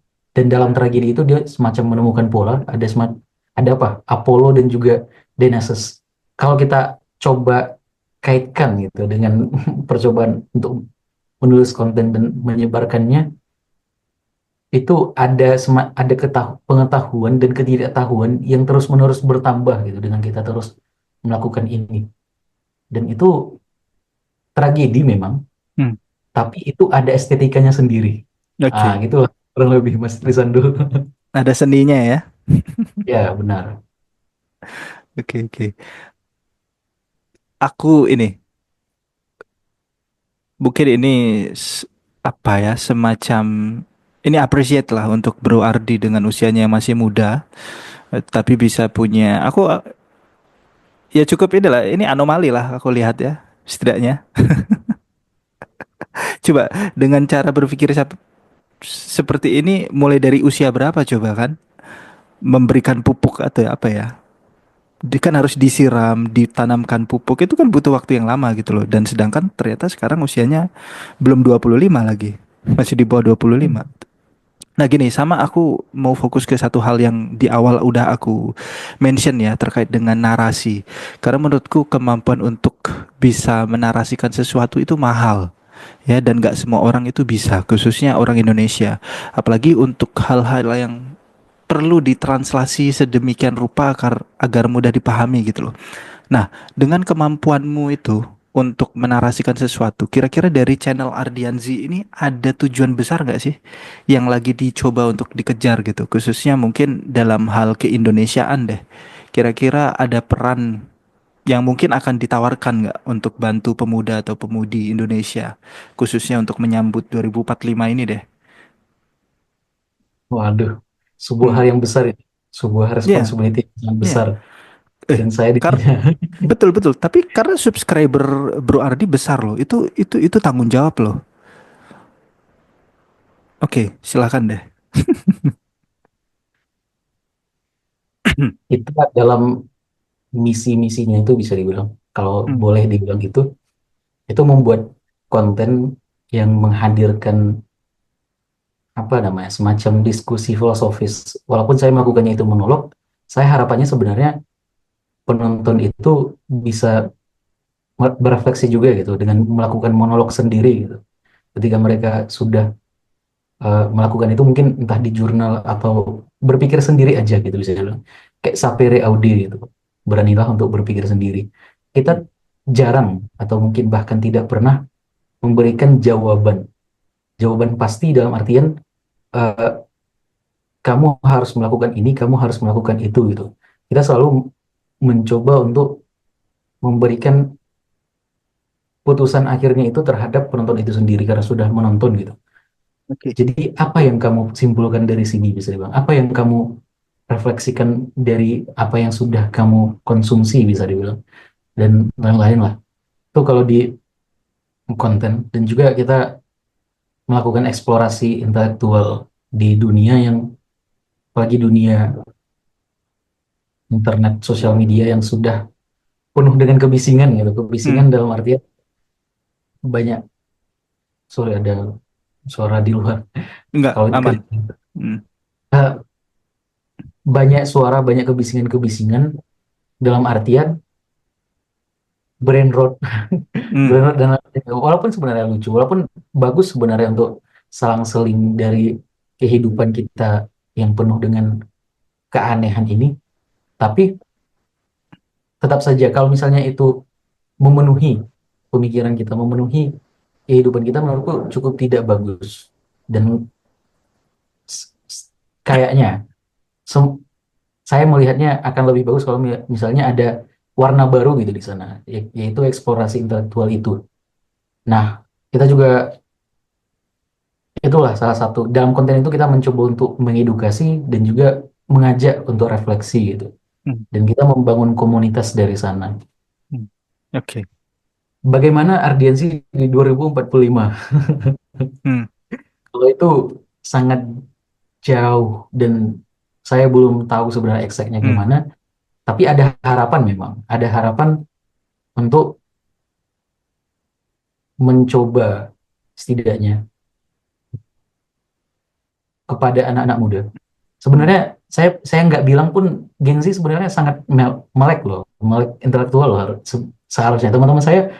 [SPEAKER 1] dalam tragedi itu dia semacam menemukan pola, ada apa? Apollo dan juga Dionysus. Kalau kita coba kaitkan gitu dengan percobaan untuk menulis konten dan menyebarkannya, itu ada pengetahuan dan ketidaktahuan yang terus-menerus bertambah gitu dengan kita terus melakukan ini. Dan itu tragedi memang,
[SPEAKER 2] hmm.
[SPEAKER 1] tapi itu ada estetikanya sendiri.
[SPEAKER 2] Oke.
[SPEAKER 1] Gitu lah kurang lebih Mas Trisando.
[SPEAKER 2] Ada seninya ya.
[SPEAKER 1] Ya, benar.
[SPEAKER 2] Oke, oke. Aku ini mungkin ini apa ya, semacam ini appreciate lah untuk Bro Ardi dengan usianya yang masih muda, tapi bisa punya aku ya cukup inilah, ini anomali lah aku lihat ya, setidaknya. Coba dengan cara berpikir seperti ini mulai dari usia berapa coba kan? Memberikan pupuk atau apa ya? Kan harus disiram, ditanamkan pupuk itu kan butuh waktu yang lama gitu loh. Dan sedangkan ternyata sekarang usianya belum 25 lagi. Masih di bawah 25. Nah gini, sama aku mau fokus ke satu hal yang di awal udah aku mention ya, terkait dengan narasi. Karena menurutku kemampuan untuk bisa menarasikan sesuatu itu mahal ya, dan gak semua orang itu bisa, khususnya orang Indonesia. Apalagi untuk hal-hal yang perlu ditranslasi sedemikian rupa agar mudah dipahami gitu loh. Nah, dengan kemampuanmu itu untuk menarasikan sesuatu, kira-kira dari channel Ardianzi ini ada tujuan besar nggak sih yang lagi dicoba untuk dikejar gitu, khususnya mungkin dalam hal keindonesiaan deh. Kira-kira ada peran yang mungkin akan ditawarkan nggak untuk bantu pemuda atau pemudi Indonesia, khususnya untuk menyambut 2045 ini deh.
[SPEAKER 1] Waduh, sebuah
[SPEAKER 2] Hmm,
[SPEAKER 1] hal yang besar itu. Sebuah
[SPEAKER 2] ya,
[SPEAKER 1] responsibility yang sangat
[SPEAKER 2] ya.
[SPEAKER 1] besar.
[SPEAKER 2] Eh,
[SPEAKER 1] dan saya
[SPEAKER 2] kar
[SPEAKER 1] ditanya.
[SPEAKER 2] betul betul. Tapi karena subscriber Bro Ardi besar loh, itu tanggung jawab loh. Oke, silakan deh.
[SPEAKER 1] Kita dalam misi-misinya itu bisa dibilang, kalau
[SPEAKER 2] Hmm,
[SPEAKER 1] boleh dibilang itu membuat konten yang menghadirkan apa namanya semacam diskusi filosofis. Walaupun saya melakukannya itu monolog, saya harapannya sebenarnya penonton itu bisa berefleksi juga gitu dengan melakukan monolog sendiri gitu. Ketika mereka sudah melakukan itu mungkin entah di jurnal atau berpikir sendiri aja gitu bisa dibilang. Kayak sapere aude gitu. Beranilah untuk berpikir sendiri. Kita jarang atau mungkin bahkan tidak pernah memberikan jawaban. Jawaban pasti dalam artian eh, kamu harus melakukan ini, kamu harus melakukan itu gitu. Kita selalu mencoba untuk memberikan putusan akhirnya itu terhadap penonton itu sendiri karena sudah menonton gitu.
[SPEAKER 2] oke.
[SPEAKER 1] Jadi apa yang kamu simpulkan dari sini bisa dibilang? Apa yang kamu refleksikan dari apa yang sudah kamu konsumsi bisa dibilang dan lain-lain lah. Itu kalau di konten dan juga kita melakukan eksplorasi intelektual di dunia yang apalagi dunia internet sosial media yang sudah penuh dengan kebisingan gitu.
[SPEAKER 2] Hmm,
[SPEAKER 1] Kebisingan dalam artian banyak, sorry ada suara di luar.
[SPEAKER 2] enggak
[SPEAKER 1] Kalau di
[SPEAKER 2] aman. Hmm,
[SPEAKER 1] banyak suara, banyak kebisingan-kebisingan dalam artian brain rot,
[SPEAKER 2] hmm,
[SPEAKER 1] brain rot dan lain-lain. Walaupun sebenarnya lucu, walaupun bagus sebenarnya untuk selang-seling dari kehidupan kita yang penuh dengan keanehan ini, tapi tetap saja kalau misalnya itu memenuhi pemikiran kita, memenuhi kehidupan kita, menurutku cukup tidak bagus. Dan kayaknya sem- saya melihatnya akan lebih bagus kalau misalnya ada warna baru gitu di sana, yaitu eksplorasi intelektual itu. Nah, kita juga itulah salah satu dalam konten itu kita mencoba untuk mengedukasi dan juga mengajak untuk refleksi gitu.
[SPEAKER 2] hmm,
[SPEAKER 1] Dan kita membangun komunitas dari sana.
[SPEAKER 2] hmm. Oke.
[SPEAKER 1] Bagaimana Ardiansi di 2045?
[SPEAKER 2] Hmm,
[SPEAKER 1] Kalau itu sangat jauh dan saya belum tahu sebenarnya eksaknya
[SPEAKER 2] hmm,
[SPEAKER 1] gimana, tapi ada harapan memang, ada harapan untuk mencoba setidaknya kepada anak-anak muda.
[SPEAKER 2] hmm,
[SPEAKER 1] Sebenarnya saya nggak bilang pun Gen Z sebenarnya sangat melek loh, melek intelektual loh. Seharusnya teman-teman saya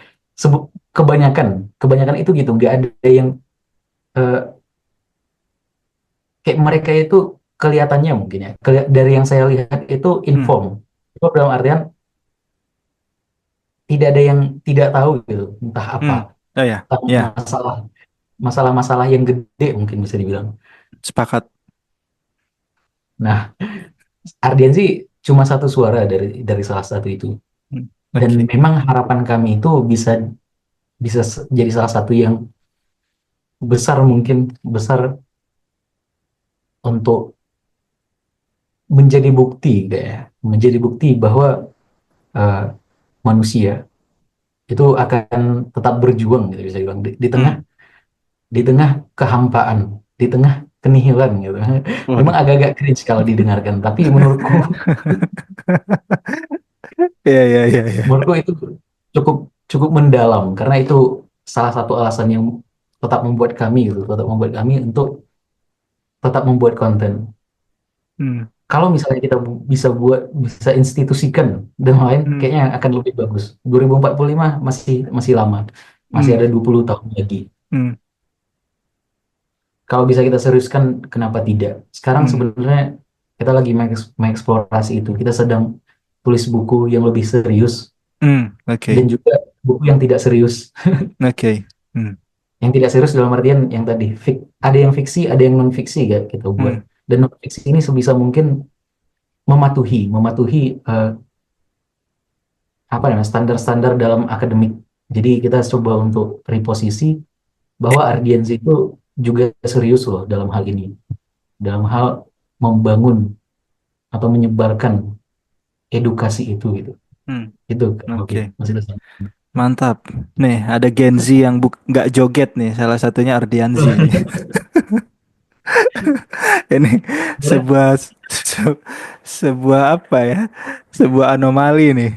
[SPEAKER 1] kebanyakan itu gitu, nggak ada yang eh, kayak mereka itu kelihatannya mungkin ya, dari yang saya lihat itu
[SPEAKER 2] hmm,
[SPEAKER 1] inform. Itu dalam artian tidak ada yang tidak tahu gitu, entah apa,
[SPEAKER 2] hmm. Oh ya,
[SPEAKER 1] entah
[SPEAKER 2] ya,
[SPEAKER 1] masalah-masalah yang gede mungkin bisa dibilang.
[SPEAKER 2] sepakat.
[SPEAKER 1] Nah, Ardian sih cuma satu suara dari salah satu itu.
[SPEAKER 2] Hmm,
[SPEAKER 1] Dan
[SPEAKER 2] oke.
[SPEAKER 1] memang harapan kami itu bisa bisa jadi salah satu yang besar mungkin besar untuk menjadi bukti kayak menjadi bukti bahwa eh, manusia itu akan tetap berjuang gitu bisa dibilang
[SPEAKER 2] Hmm,
[SPEAKER 1] di tengah kehampaan, di tengah kenihilan gitu. Memang
[SPEAKER 2] waduh.
[SPEAKER 1] agak-agak cringe kalau didengarkan, tapi
[SPEAKER 2] Ya, ya, ya, ya.
[SPEAKER 1] menurutku itu cukup cukup mendalam karena itu salah satu alasan yang tetap membuat kami gitu, tetap membuat kami untuk tetap membuat konten.
[SPEAKER 2] Hmm,
[SPEAKER 1] Kalau misalnya kita bisa institusikan dan lain,
[SPEAKER 2] hmm,
[SPEAKER 1] kayaknya akan lebih bagus. 2045 masih masih lama, masih
[SPEAKER 2] hmm,
[SPEAKER 1] ada 20 tahun lagi.
[SPEAKER 2] hmm,
[SPEAKER 1] Kalau bisa kita seriuskan, kenapa tidak? Sekarang
[SPEAKER 2] hmm,
[SPEAKER 1] sebenarnya kita lagi mengeksplorasi itu. Kita sedang tulis buku yang lebih serius
[SPEAKER 2] hmm.
[SPEAKER 1] dan
[SPEAKER 2] Oke,
[SPEAKER 1] juga buku yang tidak serius.
[SPEAKER 2] oke. Hmm,
[SPEAKER 1] Yang tidak serius dalam artian yang tadi, ada yang fiksi, ada yang non fiksi kan kita buat.
[SPEAKER 2] hmm,
[SPEAKER 1] Dan non fiksi ini sebisa mungkin mematuhi apa namanya standar-standar dalam akademik. Jadi kita coba untuk reposisi bahwa Ardiansi itu juga serius loh dalam hal ini, dalam hal membangun atau menyebarkan edukasi itu gitu.
[SPEAKER 2] Hmm,
[SPEAKER 1] Itu oke,
[SPEAKER 2] oke.
[SPEAKER 1] masih ada.
[SPEAKER 2] Mantap. Nih, ada Gen Z yang nggak joget nih. Salah satunya Ardianzi nih. Ini sebuah sebuah apa ya? Sebuah anomali nih.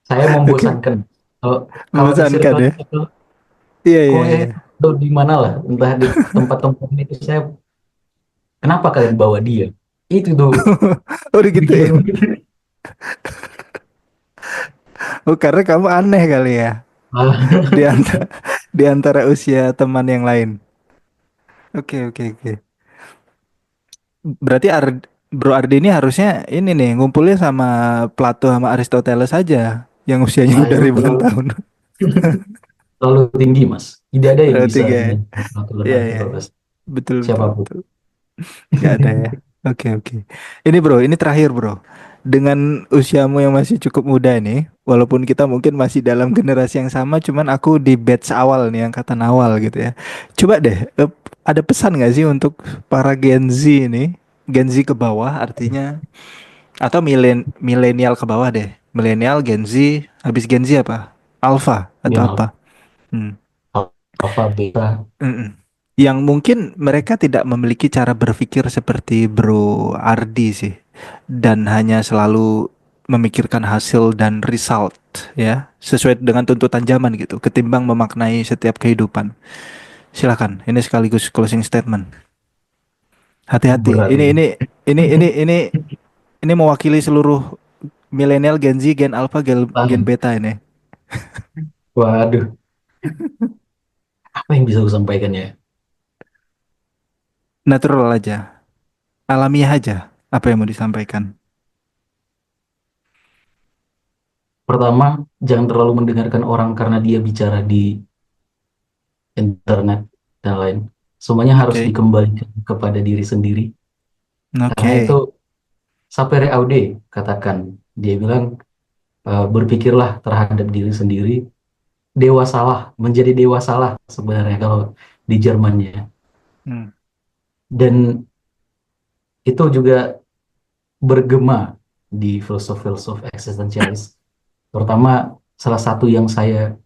[SPEAKER 1] Saya
[SPEAKER 2] Oke,
[SPEAKER 1] membosankan. Kalau kalau di
[SPEAKER 2] membosankan
[SPEAKER 1] circle
[SPEAKER 2] ya.
[SPEAKER 1] itu
[SPEAKER 2] Iya, iya,
[SPEAKER 1] kuliah
[SPEAKER 2] iya.
[SPEAKER 1] itu di mana lah, entah di tempat-tempat itu saya, kenapa kalian bawa dia? Itu tuh
[SPEAKER 2] Oh, digituin.
[SPEAKER 1] pikiran gitu.
[SPEAKER 2] Oh, karena kamu aneh kali ya. Di
[SPEAKER 1] Ah,
[SPEAKER 2] antara di antara usia teman yang lain. Oke, oke, oke. Berarti Bro Ardi ini harusnya ini nih ngumpulnya sama Plato sama Aristoteles saja yang usianya udah
[SPEAKER 1] itu
[SPEAKER 2] ribuan
[SPEAKER 1] terlalu,
[SPEAKER 2] tahun.
[SPEAKER 1] terlalu tinggi, Mas. Tidak ada yang
[SPEAKER 2] Terlalu
[SPEAKER 1] bisa
[SPEAKER 2] tiga ya.
[SPEAKER 1] menyentuh peraturan
[SPEAKER 2] Iya, iya, iya.
[SPEAKER 1] Aristoteles
[SPEAKER 2] Betul, betul,
[SPEAKER 1] siapapun.
[SPEAKER 2] betul. Nggak ada ya. Oke, oke. Ini bro, ini terakhir bro. Dengan usiamu yang masih cukup muda nih, walaupun kita mungkin masih dalam generasi yang sama, cuman aku di batch awal nih, angkatan awal gitu ya. Coba deh, ada pesan nggak sih untuk para Gen Z ini? Gen Z ke bawah artinya, atau milenial ke bawah deh. Milenial, Gen Z, habis Gen Z apa? Alpha atau
[SPEAKER 1] Ya,
[SPEAKER 2] apa? Hmm.
[SPEAKER 1] alfa, beta,
[SPEAKER 2] Mm-mm. Yang mungkin mereka tidak memiliki cara berpikir seperti Bro Ardi sih, dan hanya selalu memikirkan hasil dan result ya, sesuai dengan tuntutan zaman gitu, ketimbang memaknai setiap kehidupan. Silakan, ini sekaligus closing statement. Hati-hati,
[SPEAKER 1] berat ini.
[SPEAKER 2] ini mewakili seluruh milenial, Gen Z, Gen Alpha, Gen
[SPEAKER 1] Ah,
[SPEAKER 2] Beta ini.
[SPEAKER 1] waduh, apa yang bisa aku sampaikan ya?
[SPEAKER 2] Natural aja, alamiah aja. Apa yang mau disampaikan?
[SPEAKER 1] Pertama, jangan terlalu mendengarkan orang karena dia bicara di internet dan lain. Semuanya harus
[SPEAKER 2] Oke,
[SPEAKER 1] dikembalikan kepada diri sendiri. Karena itu
[SPEAKER 2] oke.
[SPEAKER 1] Sapere Aude katakan, dia bilang, berpikirlah terhadap diri sendiri, dewasalah, menjadi dewasalah sebenarnya kalau di Jermannya.
[SPEAKER 2] Hmm.
[SPEAKER 1] Dan itu juga bergema di filsuf-filsuf eksistensialis. Terutama salah satu yang saya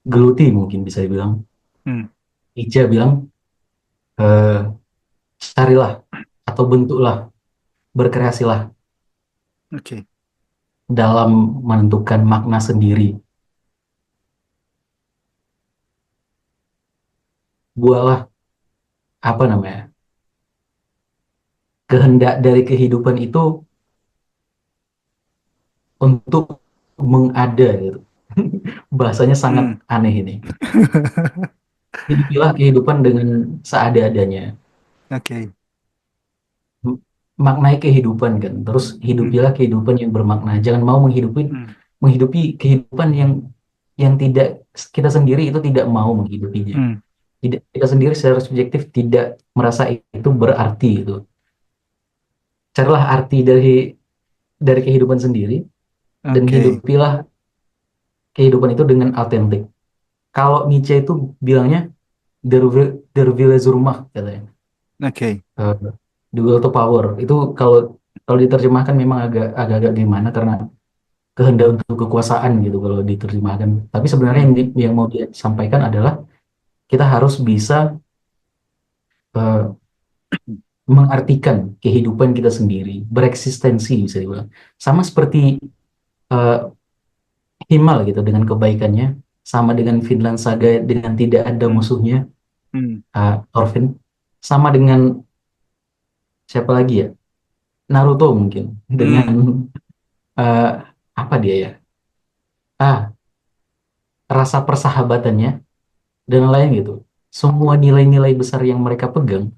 [SPEAKER 1] geluti mungkin bisa dibilang,
[SPEAKER 2] Hmm.
[SPEAKER 1] Nietzsche bilang, eh, carilah atau bentuklah, berkreasilah
[SPEAKER 2] Oke.
[SPEAKER 1] dalam menentukan makna sendiri. Buatlah apa namanya, kehendak dari kehidupan itu untuk mengada gitu. Bahasanya sangat
[SPEAKER 2] Hmm.
[SPEAKER 1] aneh ini. Hidupilah kehidupan dengan seada-adanya.
[SPEAKER 2] Oke.
[SPEAKER 1] Maknai kehidupan kan. Terus
[SPEAKER 2] Hmm.
[SPEAKER 1] hidupilah kehidupan yang bermakna. Jangan mau menghidupi
[SPEAKER 2] Hmm.
[SPEAKER 1] menghidupi kehidupan yang tidak, kita sendiri itu tidak mau menghidupinya.
[SPEAKER 2] Hmm.
[SPEAKER 1] Tidak, kita sendiri secara subjektif tidak merasa itu berarti itu. Carilah arti dari kehidupan sendiri dan
[SPEAKER 2] Oke.
[SPEAKER 1] hidupilah kehidupan itu dengan autentik. Kalau Nietzsche itu bilangnya der Wille zur Macht katanya.
[SPEAKER 2] Oke.
[SPEAKER 1] Eh, the will to power. Itu kalau kalau diterjemahkan memang agak-agak gimana karena kehendak untuk kekuasaan gitu kalau diterjemahkan. Tapi sebenarnya
[SPEAKER 2] Hmm.
[SPEAKER 1] yang mau dia sampaikan adalah kita harus bisa eh, mengartikan kehidupan kita sendiri, bereksistensi bisa dibilang. Sama seperti eh, Himal gitu dengan kebaikannya, sama dengan Vinland Saga dengan tidak ada
[SPEAKER 2] Hmm.
[SPEAKER 1] musuhnya,
[SPEAKER 2] Hmm.
[SPEAKER 1] Thorfinn, sama dengan siapa lagi ya? Naruto mungkin dengan
[SPEAKER 2] Hmm.
[SPEAKER 1] eh, apa dia ya? Rasa persahabatannya dan lain gitu. Semua nilai-nilai besar yang mereka pegang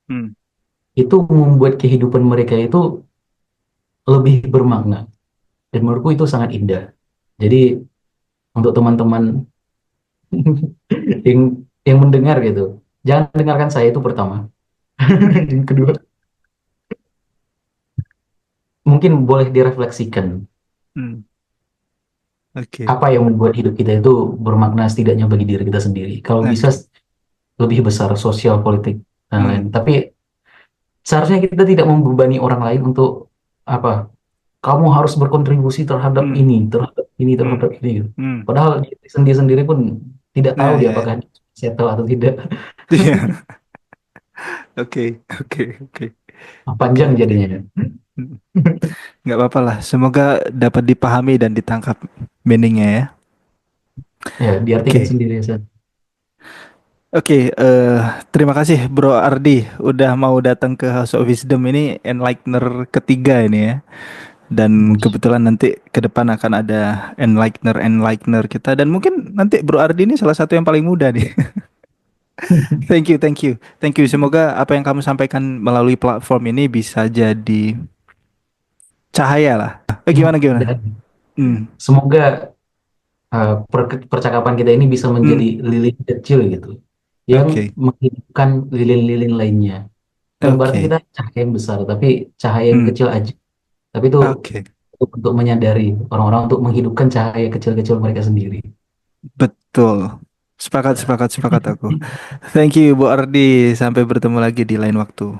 [SPEAKER 2] Hmm.
[SPEAKER 1] itu membuat kehidupan mereka itu lebih bermakna. Dan menurutku itu sangat indah. Jadi untuk teman-teman yang mendengar gitu, jangan dengarkan saya itu pertama. Yang kedua, mungkin boleh direfleksikan
[SPEAKER 2] Hmm. Oke.
[SPEAKER 1] apa yang membuat hidup kita itu bermakna setidaknya bagi diri kita sendiri. Kalau bisa
[SPEAKER 2] Oke.
[SPEAKER 1] lebih besar sosial, politik, dan lain.
[SPEAKER 2] Hmm.
[SPEAKER 1] Tapi seharusnya kita tidak membebani orang lain untuk apa? kamu harus berkontribusi terhadap
[SPEAKER 2] Hmm,
[SPEAKER 1] ini, terhadap ini,
[SPEAKER 2] hmm,
[SPEAKER 1] terhadap ini, gitu.
[SPEAKER 2] hmm.
[SPEAKER 1] Padahal dia sendiri pun tidak tahu
[SPEAKER 2] Nah,
[SPEAKER 1] dia
[SPEAKER 2] ya,
[SPEAKER 1] apakah
[SPEAKER 2] ya.
[SPEAKER 1] dia settle atau tidak.
[SPEAKER 2] Iya. Oke, oke, oke, oke,
[SPEAKER 1] Panjang
[SPEAKER 2] oke.
[SPEAKER 1] jadinya.
[SPEAKER 2] Hmm. Nggak apa-apa lah. Semoga dapat dipahami dan ditangkap meaningnya ya.
[SPEAKER 1] Ya, diartikan
[SPEAKER 2] Oke,
[SPEAKER 1] sendiri saja.
[SPEAKER 2] oke. Terima kasih Bro Ardi udah mau datang ke House of Wisdom ini enlightener ketiga ini ya. Dan kebetulan nanti ke depan akan ada enlightener kita dan mungkin nanti Bro Ardi ini salah satu yang paling muda nih. Thank you, thank you, thank you. Semoga apa yang kamu sampaikan melalui platform ini bisa jadi cahaya lah. Gimana gimana?
[SPEAKER 1] Dan
[SPEAKER 2] Hmm,
[SPEAKER 1] semoga percakapan kita ini bisa menjadi
[SPEAKER 2] hmm,
[SPEAKER 1] lilin kecil gitu, yang
[SPEAKER 2] oke,
[SPEAKER 1] menghidupkan lilin-lilin lainnya. Bukan berarti
[SPEAKER 2] oke,
[SPEAKER 1] kita cahaya yang besar, tapi cahaya yang
[SPEAKER 2] hmm,
[SPEAKER 1] kecil aja. Tapi itu
[SPEAKER 2] oke.
[SPEAKER 1] untuk menyadari orang-orang untuk menghidupkan cahaya kecil-kecil mereka sendiri.
[SPEAKER 2] Betul. Sepakat,
[SPEAKER 1] Ya.
[SPEAKER 2] sepakat, sepakat aku. Thank you Bu Ardi. Sampai bertemu lagi di lain waktu.